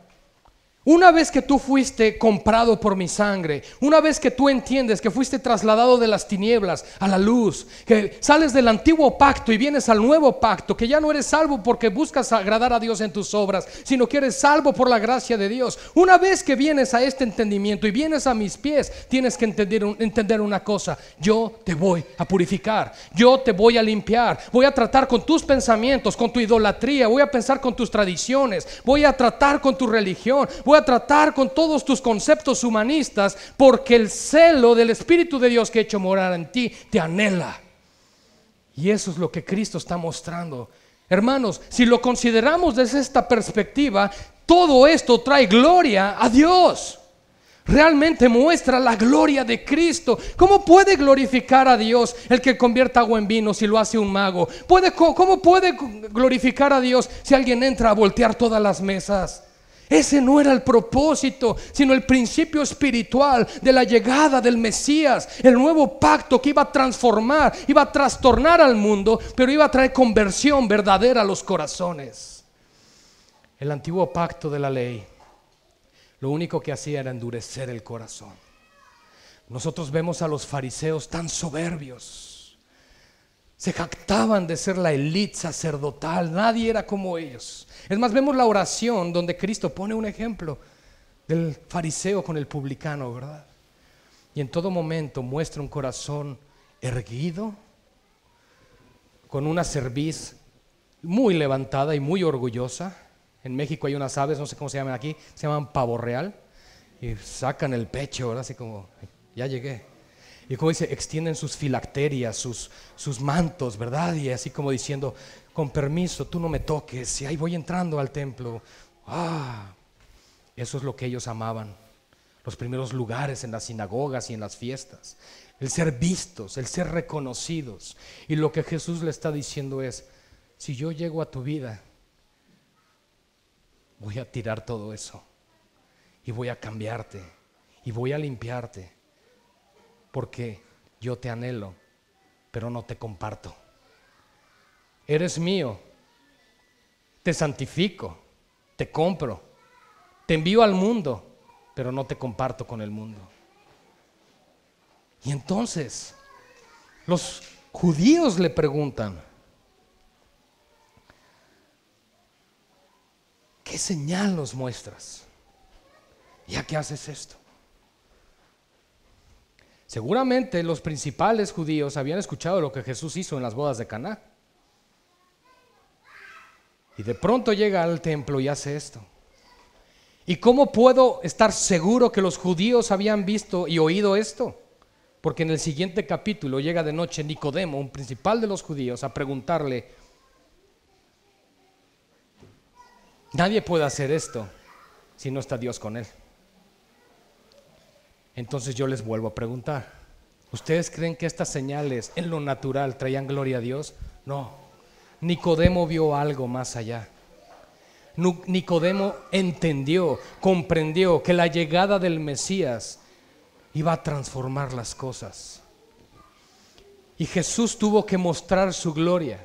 Una vez que tú fuiste comprado por mi sangre, una vez que tú entiendes que fuiste trasladado de las tinieblas a la luz, que sales del antiguo pacto y vienes al nuevo pacto, que ya no eres salvo porque buscas agradar a Dios en tus obras, sino que eres salvo por la gracia de Dios. Una vez que vienes a este entendimiento y vienes a mis pies, tienes que entender una cosa: yo te voy a purificar, yo te voy a limpiar, voy a tratar con tus pensamientos, con tu idolatría, voy a pensar con tus tradiciones, voy a tratar con tu religión, voy a tratar con todos tus conceptos humanistas, porque el celo del Espíritu de Dios que ha hecho morar en ti te anhela. Y eso es lo que Cristo está mostrando. Hermanos, si lo consideramos desde esta perspectiva, todo esto trae gloria a Dios. Realmente muestra la gloria de Cristo. ¿Cómo puede glorificar a Dios el que convierte agua en vino si lo hace un mago? ¿Cómo puede glorificar a Dios si alguien entra a voltear todas las mesas? Ese no era el propósito, sino el principio espiritual de la llegada del Mesías, el nuevo pacto que iba a transformar, iba a trastornar al mundo, pero iba a traer conversión verdadera a los corazones. El antiguo pacto de la ley, lo único que hacía era endurecer el corazón. Nosotros vemos a los fariseos tan soberbios, se jactaban de ser la élite sacerdotal, nadie era como ellos. Es más, vemos la oración donde Cristo pone un ejemplo del fariseo con el publicano, ¿verdad? Y en todo momento muestra un corazón erguido, con una cerviz muy levantada y muy orgullosa. En México hay unas aves, no sé cómo se llaman aquí, se llaman pavo real, y sacan el pecho, ¿verdad? Así como, ya llegué. Y como dice, extienden sus filacterias, sus mantos, ¿verdad? Y así como diciendo, con permiso, tú no me toques, y ahí voy entrando al templo. Eso es lo que ellos amaban, los primeros lugares en las sinagogas y en las fiestas, el ser vistos, el ser reconocidos. Y lo que Jesús le está diciendo es, si yo llego a tu vida, voy a tirar todo eso y voy a cambiarte y voy a limpiarte, porque yo te anhelo, pero no te comparto. Eres mío, te santifico, te compro, te envío al mundo, pero no te comparto con el mundo. Y entonces los judíos le preguntan, ¿qué señal nos muestras ya que haces esto? Seguramente los principales judíos habían escuchado lo que Jesús hizo en las bodas de Caná. Y de pronto llega al templo y hace esto. ¿Y cómo puedo estar seguro que los judíos habían visto y oído esto? Porque en el siguiente capítulo llega de noche Nicodemo, un principal de los judíos, a preguntarle: nadie puede hacer esto si no está Dios con él. Entonces yo les vuelvo a preguntar, ¿ustedes creen que estas señales en lo natural traían gloria a Dios? No. Nicodemo vio algo más allá. Nicodemo entendió, comprendió que la llegada del Mesías iba a transformar las cosas. Y Jesús tuvo que mostrar su gloria.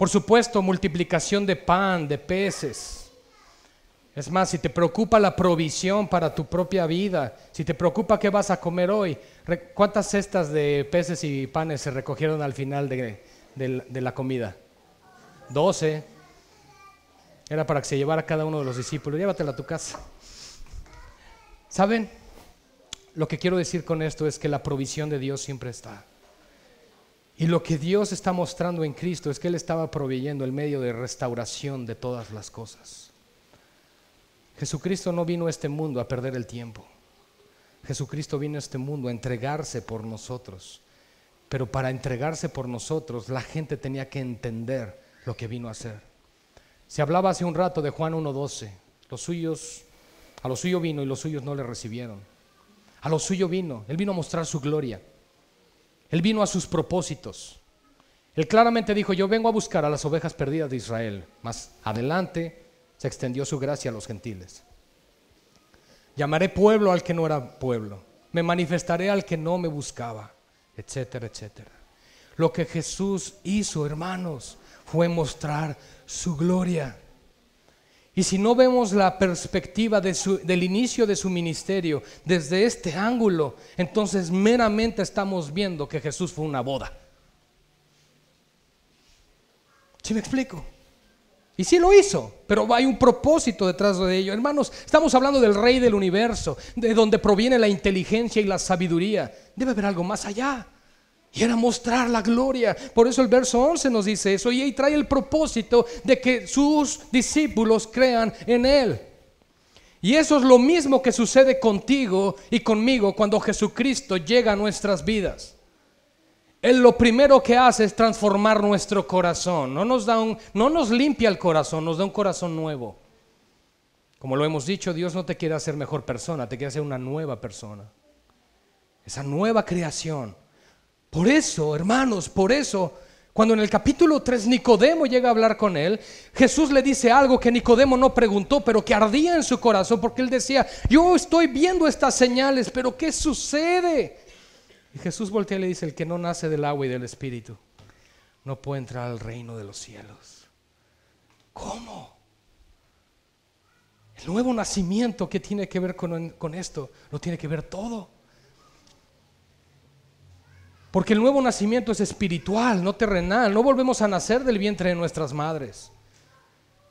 Por supuesto, multiplicación de pan, de peces. Es más, si te preocupa la provisión para tu propia vida, si te preocupa qué vas a comer hoy, ¿cuántas cestas de peces y panes se recogieron al final de la comida? 12. Era para que se llevara cada uno de los discípulos. Llévatela a tu casa. ¿Saben? Lo que quiero decir con esto es que la provisión de Dios siempre está. Y lo que Dios está mostrando en Cristo es que Él estaba proveyendo el medio de restauración de todas las cosas. Jesucristo no vino a este mundo a perder el tiempo. Jesucristo vino a este mundo a entregarse por nosotros. Pero para entregarse por nosotros, la gente tenía que entender lo que vino a hacer. Se hablaba hace un rato de Juan 1:12. A los suyos vino y los suyos no le recibieron. A los suyos vino, Él vino a mostrar su gloria. Él vino a sus propósitos. Él claramente dijo: yo vengo a buscar a las ovejas perdidas de Israel. Más adelante se extendió su gracia a los gentiles. Llamaré pueblo al que no era pueblo. Me manifestaré al que no me buscaba, etcétera, etcétera. Lo que Jesús hizo, hermanos, fue mostrar su gloria. Y si no vemos la perspectiva del inicio de su ministerio desde este ángulo, entonces meramente estamos viendo que Jesús fue una boda. ¿Sí me explico? Y sí lo hizo, pero hay un propósito detrás de ello. Hermanos, estamos hablando del Rey del universo, de donde proviene la inteligencia y la sabiduría. Debe haber algo más allá. Y era mostrar la gloria. Por eso el verso 11 nos dice eso. Y ahí trae el propósito de que sus discípulos crean en Él. Y eso es lo mismo que sucede contigo y conmigo cuando Jesucristo llega a nuestras vidas. Él lo primero que hace es transformar nuestro corazón. No nos limpia el corazón, nos da un corazón nuevo. Como lo hemos dicho, Dios no te quiere hacer mejor persona, te quiere hacer una nueva persona. Esa nueva creación. Por eso, hermanos, cuando en el capítulo 3 Nicodemo llega a hablar con él, Jesús le dice algo que Nicodemo no preguntó, pero que ardía en su corazón, porque él decía: yo estoy viendo estas señales, pero ¿qué sucede? Y Jesús voltea y le dice: el que no nace del agua y del Espíritu no puede entrar al reino de los cielos. ¿Cómo? El nuevo nacimiento, ¿qué tiene que ver con esto? Lo tiene que ver todo. Porque el nuevo nacimiento es espiritual, no terrenal. No volvemos a nacer del vientre de nuestras madres,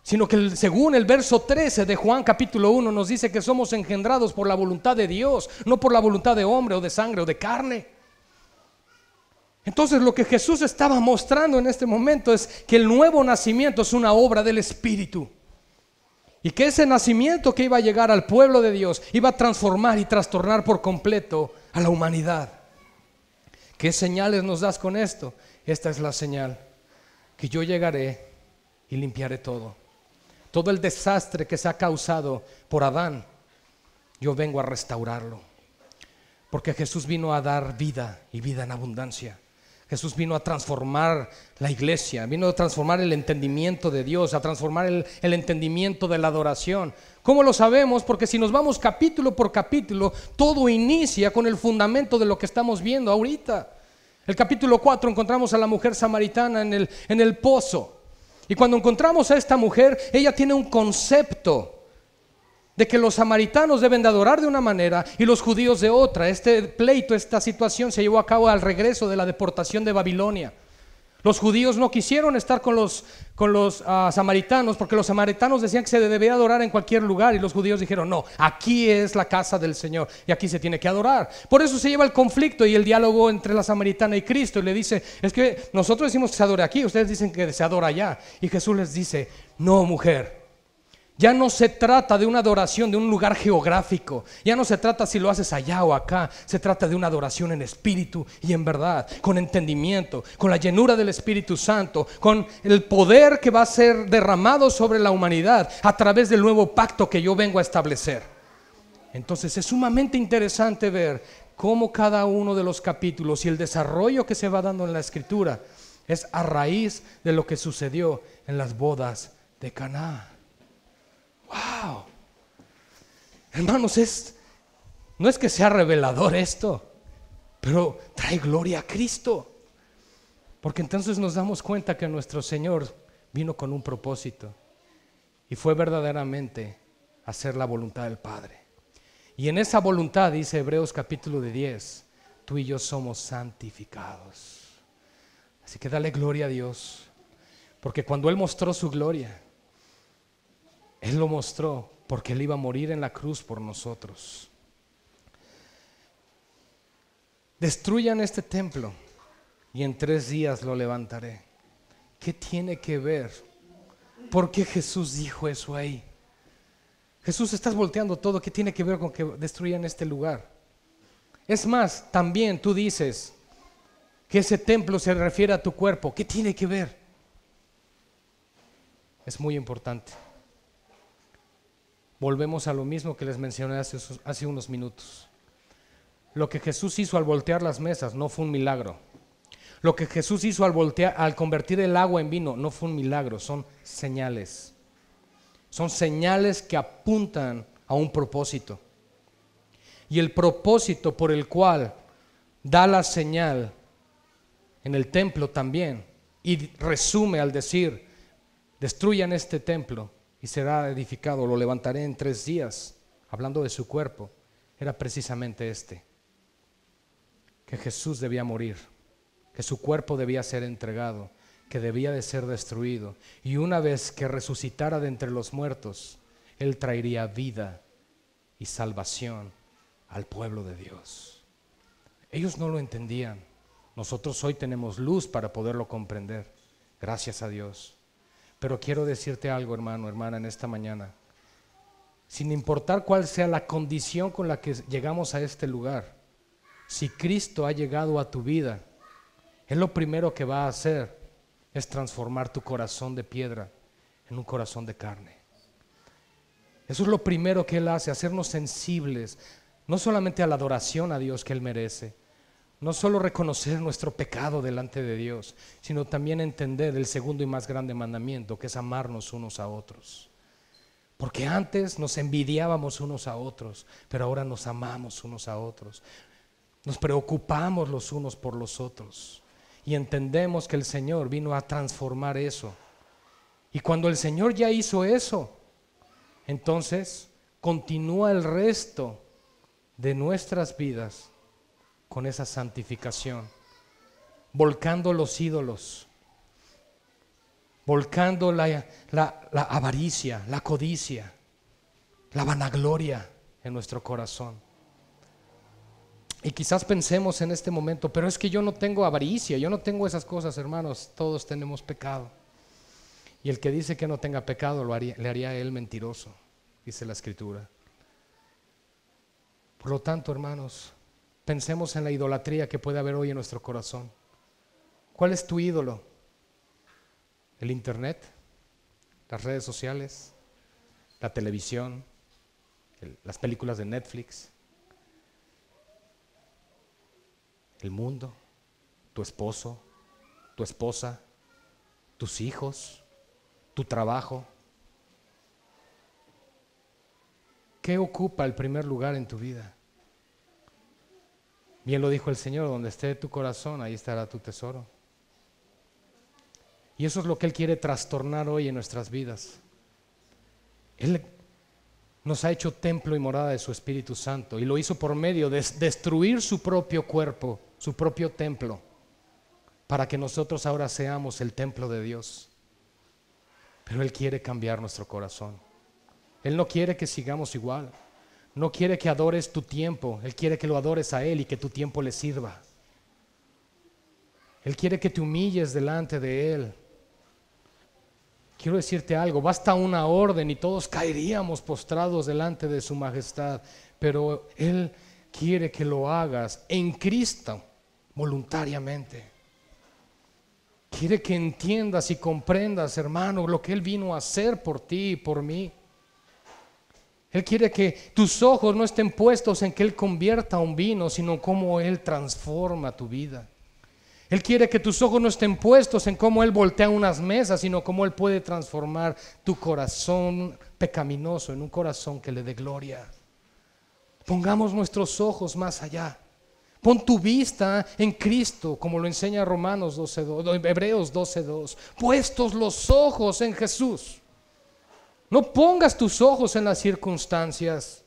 sino que según el verso 13 de Juan capítulo 1 nos dice que somos engendrados por la voluntad de Dios, no por la voluntad de hombre o de sangre o de carne. Entonces lo que Jesús estaba mostrando en este momento es que el nuevo nacimiento es una obra del Espíritu. Y que ese nacimiento que iba a llegar al pueblo de Dios iba a transformar y trastornar por completo a la humanidad. ¿Qué señales nos das con esto? Esta es la señal: que yo llegaré y limpiaré todo. Todo el desastre que se ha causado por Adán, yo vengo a restaurarlo. Porque Jesús vino a dar vida y vida en abundancia. Jesús vino a transformar la iglesia, vino a transformar el entendimiento de Dios, a transformar el entendimiento de la adoración. ¿Cómo lo sabemos? Porque si nos vamos capítulo por capítulo, todo inicia con el fundamento de lo que estamos viendo ahorita. El capítulo 4 encontramos a la mujer samaritana en el pozo. Y cuando encontramos a esta mujer, ella tiene un concepto de que los samaritanos deben de adorar de una manera y los judíos de otra. Este pleito, esta situación se llevó a cabo al regreso de la deportación de Babilonia. Los judíos no quisieron estar con los samaritanos, porque los samaritanos decían que se debía adorar en cualquier lugar, y los judíos dijeron: no, aquí es la casa del Señor y aquí se tiene que adorar. Por eso se lleva el conflicto y el diálogo entre la samaritana y Cristo, y le dice: es que nosotros decimos que se adore aquí, ustedes dicen que se adora allá. Y Jesús les dice: no, mujer, ya no se trata de una adoración de un lugar geográfico. Ya no se trata si lo haces allá o acá. Se trata de una adoración en espíritu y en verdad, con entendimiento, con la llenura del Espíritu Santo, con el poder que va a ser derramado sobre la humanidad a través del nuevo pacto que yo vengo a establecer. Entonces es sumamente interesante ver cómo cada uno de los capítulos y el desarrollo que se va dando en la Escritura es a raíz de lo que sucedió en las bodas de Caná. ¡Wow! Hermanos, no es que sea revelador esto, pero trae gloria a Cristo. Porque entonces nos damos cuenta que nuestro Señor vino con un propósito y fue verdaderamente hacer la voluntad del Padre. Y en esa voluntad, dice Hebreos capítulo 10, tú y yo somos santificados. Así que dale gloria a Dios, porque cuando Él mostró su gloria, Él lo mostró porque Él iba a morir en la cruz por nosotros. Destruyan este templo y en 3 días lo levantaré. ¿Qué tiene que ver? ¿Por qué Jesús dijo eso ahí? Jesús, estás volteando todo. ¿Qué tiene que ver con que destruyan este lugar? Es más, también tú dices que ese templo se refiere a tu cuerpo. ¿Qué tiene que ver? Es muy importante. Volvemos a lo mismo que les mencioné hace unos minutos. Lo que Jesús hizo al voltear las mesas no fue un milagro. Lo que Jesús hizo al convertir el agua en vino no fue un milagro, son señales. Son señales que apuntan a un propósito. Y el propósito por el cual da la señal en el templo también, y resume al decir, destruyan este templo y será edificado, lo levantaré en 3 días, hablando de su cuerpo, era precisamente que Jesús debía morir, que su cuerpo debía ser entregado, que debía de ser destruido, y una vez que resucitara de entre los muertos, Él traería vida y salvación al pueblo de Dios. Ellos no lo entendían. Nosotros hoy tenemos luz para poderlo comprender, gracias a Dios. Pero quiero decirte algo, hermano, hermana, en esta mañana. Sin importar cuál sea la condición con la que llegamos a este lugar, si Cristo ha llegado a tu vida, Él lo primero que va a hacer es transformar tu corazón de piedra en un corazón de carne. Eso es lo primero que Él hace, hacernos sensibles, no solamente a la adoración a Dios que Él merece, no solo reconocer nuestro pecado delante de Dios, sino también entender el segundo y más grande mandamiento, que es amarnos unos a otros. Porque antes nos envidiábamos unos a otros, pero ahora nos amamos unos a otros. Nos preocupamos los unos por los otros y entendemos que el Señor vino a transformar eso. Y cuando el Señor ya hizo eso, entonces continúa el resto de nuestras vidas con esa santificación, volcando los ídolos, volcando la avaricia, la codicia, la vanagloria en nuestro corazón. Y quizás pensemos en este momento, pero es que yo no tengo avaricia, yo no tengo esas cosas, hermanos. Todos tenemos pecado. Y el que dice que no tenga pecado le haría a él mentiroso, dice la Escritura. Por lo tanto, hermanos, pensemos en la idolatría que puede haber hoy en nuestro corazón. ¿Cuál es tu ídolo? ¿El internet? ¿Las redes sociales? ¿La televisión? ¿Las películas de Netflix? ¿El mundo? ¿Tu esposo? ¿Tu esposa? ¿Tus hijos? ¿Tu trabajo? ¿Qué ocupa el primer lugar en tu vida? Bien lo dijo el Señor, donde esté tu corazón, ahí estará tu tesoro. Y eso es lo que Él quiere trastornar hoy en nuestras vidas. Él nos ha hecho templo y morada de su Espíritu Santo, y lo hizo por medio de destruir su propio cuerpo, su propio templo, para que nosotros ahora seamos el templo de Dios. Pero Él quiere cambiar nuestro corazón. Él no quiere que sigamos igual. No quiere que adores tu tiempo. Él quiere que lo adores a Él y que tu tiempo le sirva. Él quiere que te humilles delante de Él. Quiero decirte algo, basta una orden y todos caeríamos postrados delante de su majestad, pero Él quiere que lo hagas en Cristo voluntariamente. Quiere que entiendas y comprendas, hermano, lo que Él vino a hacer por ti y por mí. Él quiere que tus ojos no estén puestos en que Él convierta un vino, sino cómo Él transforma tu vida. Él quiere que tus ojos no estén puestos en cómo Él voltea unas mesas, sino cómo Él puede transformar tu corazón pecaminoso en un corazón que le dé gloria. Pongamos nuestros ojos más allá. Pon tu vista en Cristo, como lo enseña Romanos 12:2, Hebreos 12:2. Puestos los ojos en Jesús. No pongas tus ojos en las circunstancias.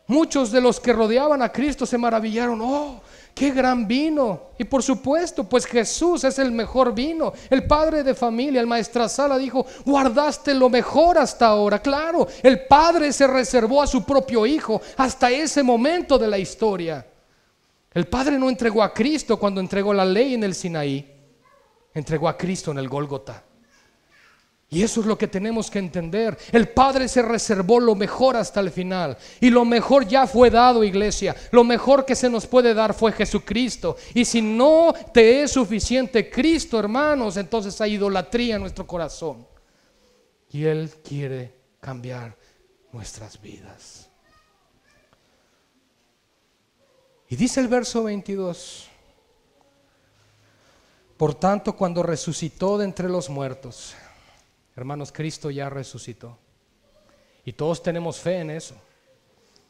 Muchos de los que rodeaban a Cristo se maravillaron. ¡Oh, qué gran vino! Y por supuesto, pues Jesús es el mejor vino. El padre de familia, el maestrasala, dijo: guardaste lo mejor hasta ahora. Claro, el padre se reservó a su propio hijo hasta ese momento de la historia. El padre no entregó a Cristo cuando entregó la ley en el Sinaí. Entregó a Cristo en el Gólgota. Y eso es lo que tenemos que entender. El Padre se reservó lo mejor hasta el final. Y lo mejor ya fue dado, iglesia. Lo mejor que se nos puede dar fue Jesucristo. Y si no te es suficiente Cristo, hermanos, entonces hay idolatría en nuestro corazón. Y Él quiere cambiar nuestras vidas. Y dice el verso 22: por tanto, cuando resucitó de entre los muertos. Hermanos, Cristo ya resucitó y todos tenemos fe en eso.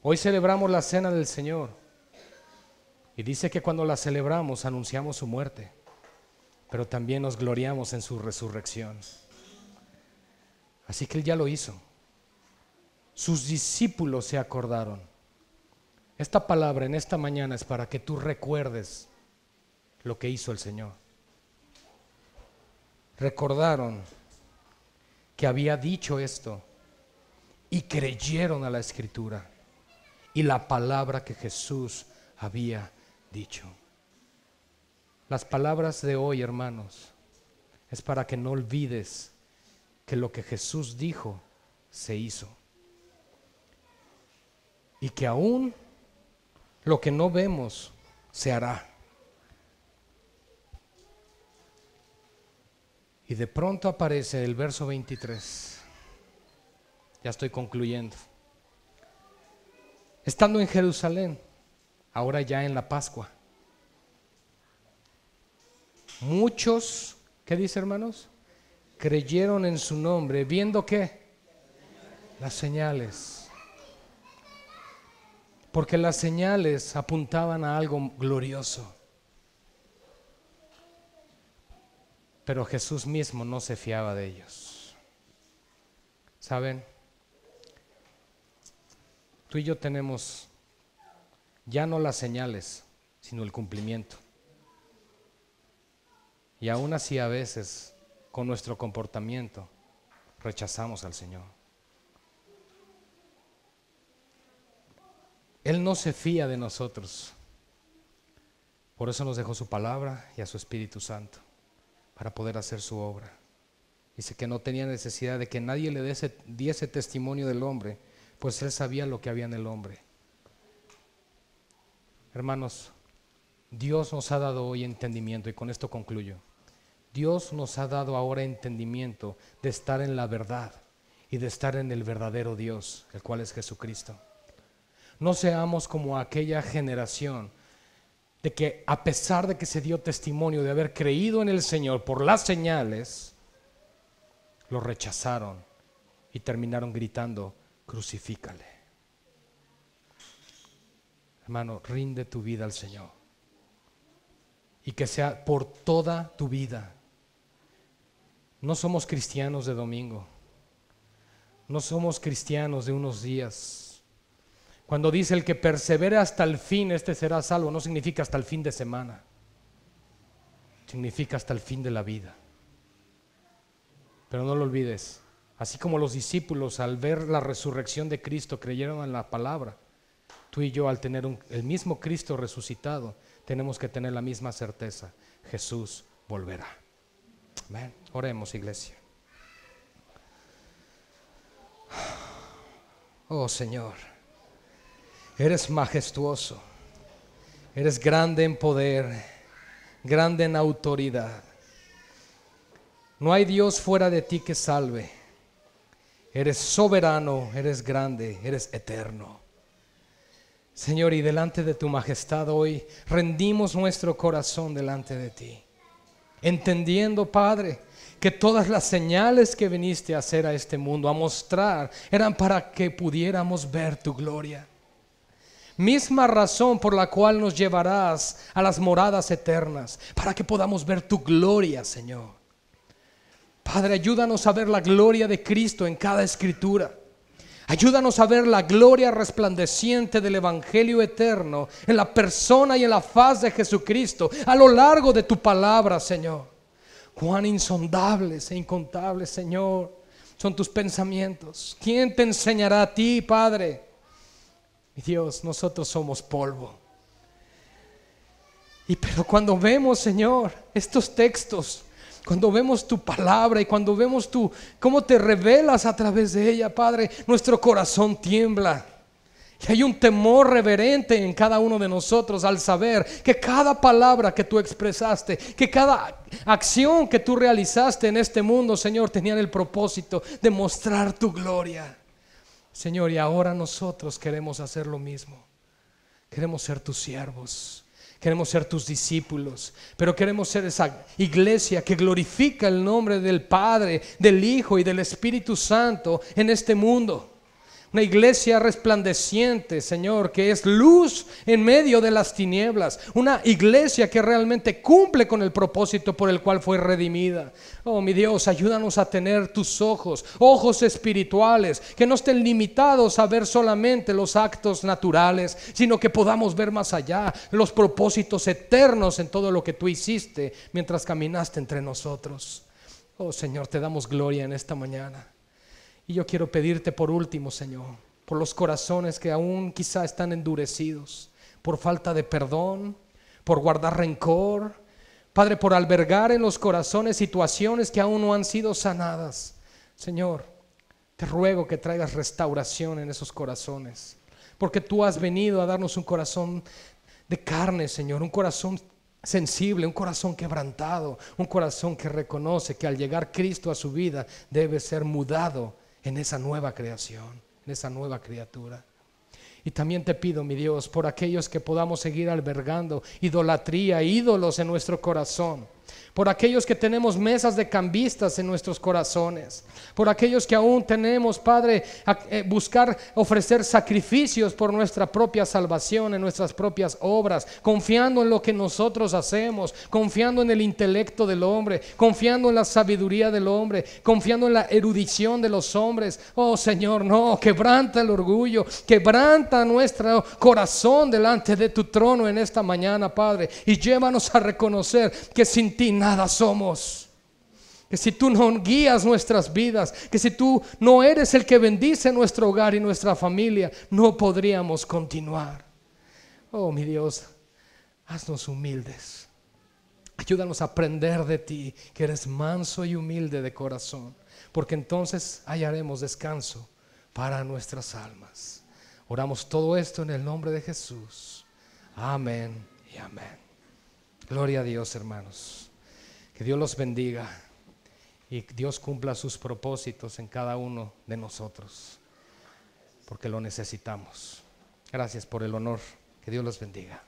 Hoy celebramos la cena del Señor y dice que cuando la celebramos anunciamos su muerte, pero también nos gloriamos en su resurrección. Así que Él ya lo hizo. Sus discípulos se acordaron. Esta palabra en esta mañana es para que tú recuerdes lo que hizo el Señor. Recordaron que había dicho esto y creyeron a la Escritura y la palabra que Jesús había dicho. Las palabras de hoy, hermanos, es para que no olvides que lo que Jesús dijo se hizo y que aún lo que no vemos se hará. Y de pronto aparece el verso 23. Ya estoy concluyendo. Estando en Jerusalén, ahora ya en la Pascua, muchos, ¿qué dice, hermanos? Creyeron en su nombre, viendo ¿qué? Las señales. Porque las señales apuntaban a algo glorioso. Pero Jesús mismo no se fiaba de ellos. ¿Saben? Tú y yo tenemos ya no las señales, sino el cumplimiento. Y aún así a veces, con nuestro comportamiento, rechazamos al Señor. Él no se fía de nosotros. Por eso nos dejó su palabra y a su Espíritu Santo, para poder hacer su obra. Dice que no tenía necesidad de que nadie le diese testimonio del hombre, pues Él sabía lo que había en el hombre. Hermanos, Dios nos ha dado hoy entendimiento, y con esto concluyo. Dios nos ha dado ahora entendimiento de estar en la verdad y de estar en el verdadero Dios, el cual es Jesucristo. No seamos como aquella generación de que a pesar de que se dio testimonio de haber creído en el Señor por las señales, lo rechazaron y terminaron gritando: crucifícale. Hermano, rinde tu vida al Señor y que sea por toda tu vida. No somos cristianos de domingo, no somos cristianos de unos días. Cuando dice el que persevere hasta el fin, este será salvo, no significa hasta el fin de semana, significa hasta el fin de la vida. Pero no lo olvides, así como los discípulos al ver la resurrección de Cristo creyeron en la palabra, tú y yo al tener el mismo Cristo resucitado, tenemos que tener la misma certeza: Jesús volverá. Amén. Oremos, iglesia. Oh Señor, eres majestuoso, eres grande en poder, grande en autoridad. No hay Dios fuera de ti que salve. Eres soberano, eres grande, eres eterno. Señor, y delante de tu majestad hoy rendimos nuestro corazón delante de ti, entendiendo, Padre, que todas las señales que viniste a hacer a este mundo, a mostrar, eran para que pudiéramos ver tu gloria, misma razón por la cual nos llevarás a las moradas eternas, para que podamos ver tu gloria, Señor. Padre, ayúdanos a ver la gloria de Cristo en cada escritura. Ayúdanos a ver la gloria resplandeciente del Evangelio eterno en la persona y en la faz de Jesucristo a lo largo de tu palabra, Señor. Cuán insondables e incontables, Señor, son tus pensamientos. ¿Quién te enseñará a ti, Padre? Mi Dios, nosotros somos polvo. Pero cuando vemos, Señor, estos textos, cuando vemos tu palabra y cuando vemos cómo te revelas a través de ella, Padre, nuestro corazón tiembla. Y hay un temor reverente en cada uno de nosotros al saber que cada palabra que tú expresaste, que cada acción que tú realizaste en este mundo, Señor, tenían el propósito de mostrar tu gloria. Señor, y ahora nosotros queremos hacer lo mismo. Queremos ser tus siervos. Queremos ser tus discípulos, pero queremos ser esa iglesia que glorifica el nombre del Padre, del Hijo y del Espíritu Santo en este mundo. Una iglesia resplandeciente, Señor, que es luz en medio de las tinieblas. Una iglesia que realmente cumple con el propósito por el cual fue redimida. Oh, mi Dios, ayúdanos a tener tus ojos espirituales, que no estén limitados a ver solamente los actos naturales, sino que podamos ver más allá, los propósitos eternos en todo lo que tú hiciste mientras caminaste entre nosotros. Oh, Señor, te damos gloria en esta mañana. Y yo quiero pedirte por último, Señor, por los corazones que aún quizá están endurecidos, por falta de perdón, por guardar rencor, Padre, por albergar en los corazones situaciones que aún no han sido sanadas. Señor, te ruego que traigas restauración en esos corazones, porque tú has venido a darnos un corazón de carne, Señor, un corazón sensible, un corazón quebrantado, un corazón que reconoce que al llegar Cristo a su vida debe ser mudado en esa nueva creación, en esa nueva criatura. Y también te pido, mi Dios, por aquellos que podamos seguir albergando idolatría, ídolos en nuestro corazón, por aquellos que tenemos mesas de cambistas en nuestros corazones, por aquellos que aún tenemos, Padre, buscar ofrecer sacrificios por nuestra propia salvación, en nuestras propias obras, confiando en lo que nosotros hacemos, confiando en el intelecto del hombre, confiando en la sabiduría del hombre, confiando en la erudición de los hombres. Oh, Señor, no, quebranta el orgullo, quebranta nuestro corazón delante de tu trono en esta mañana, Padre, y llévanos a reconocer que sin ti nada somos, que si tú no guías nuestras vidas, que si tú no eres el que bendice nuestro hogar y nuestra familia, no podríamos continuar. Oh, mi Dios, haznos humildes, ayúdanos a aprender de ti, que eres manso y humilde de corazón, porque entonces hallaremos descanso para nuestras almas. Oramos todo esto en el nombre de Jesús. Amén y amén. Gloria a Dios, hermanos. Que Dios los bendiga y Dios cumpla sus propósitos en cada uno de nosotros, porque lo necesitamos. Gracias por el honor. Que Dios los bendiga.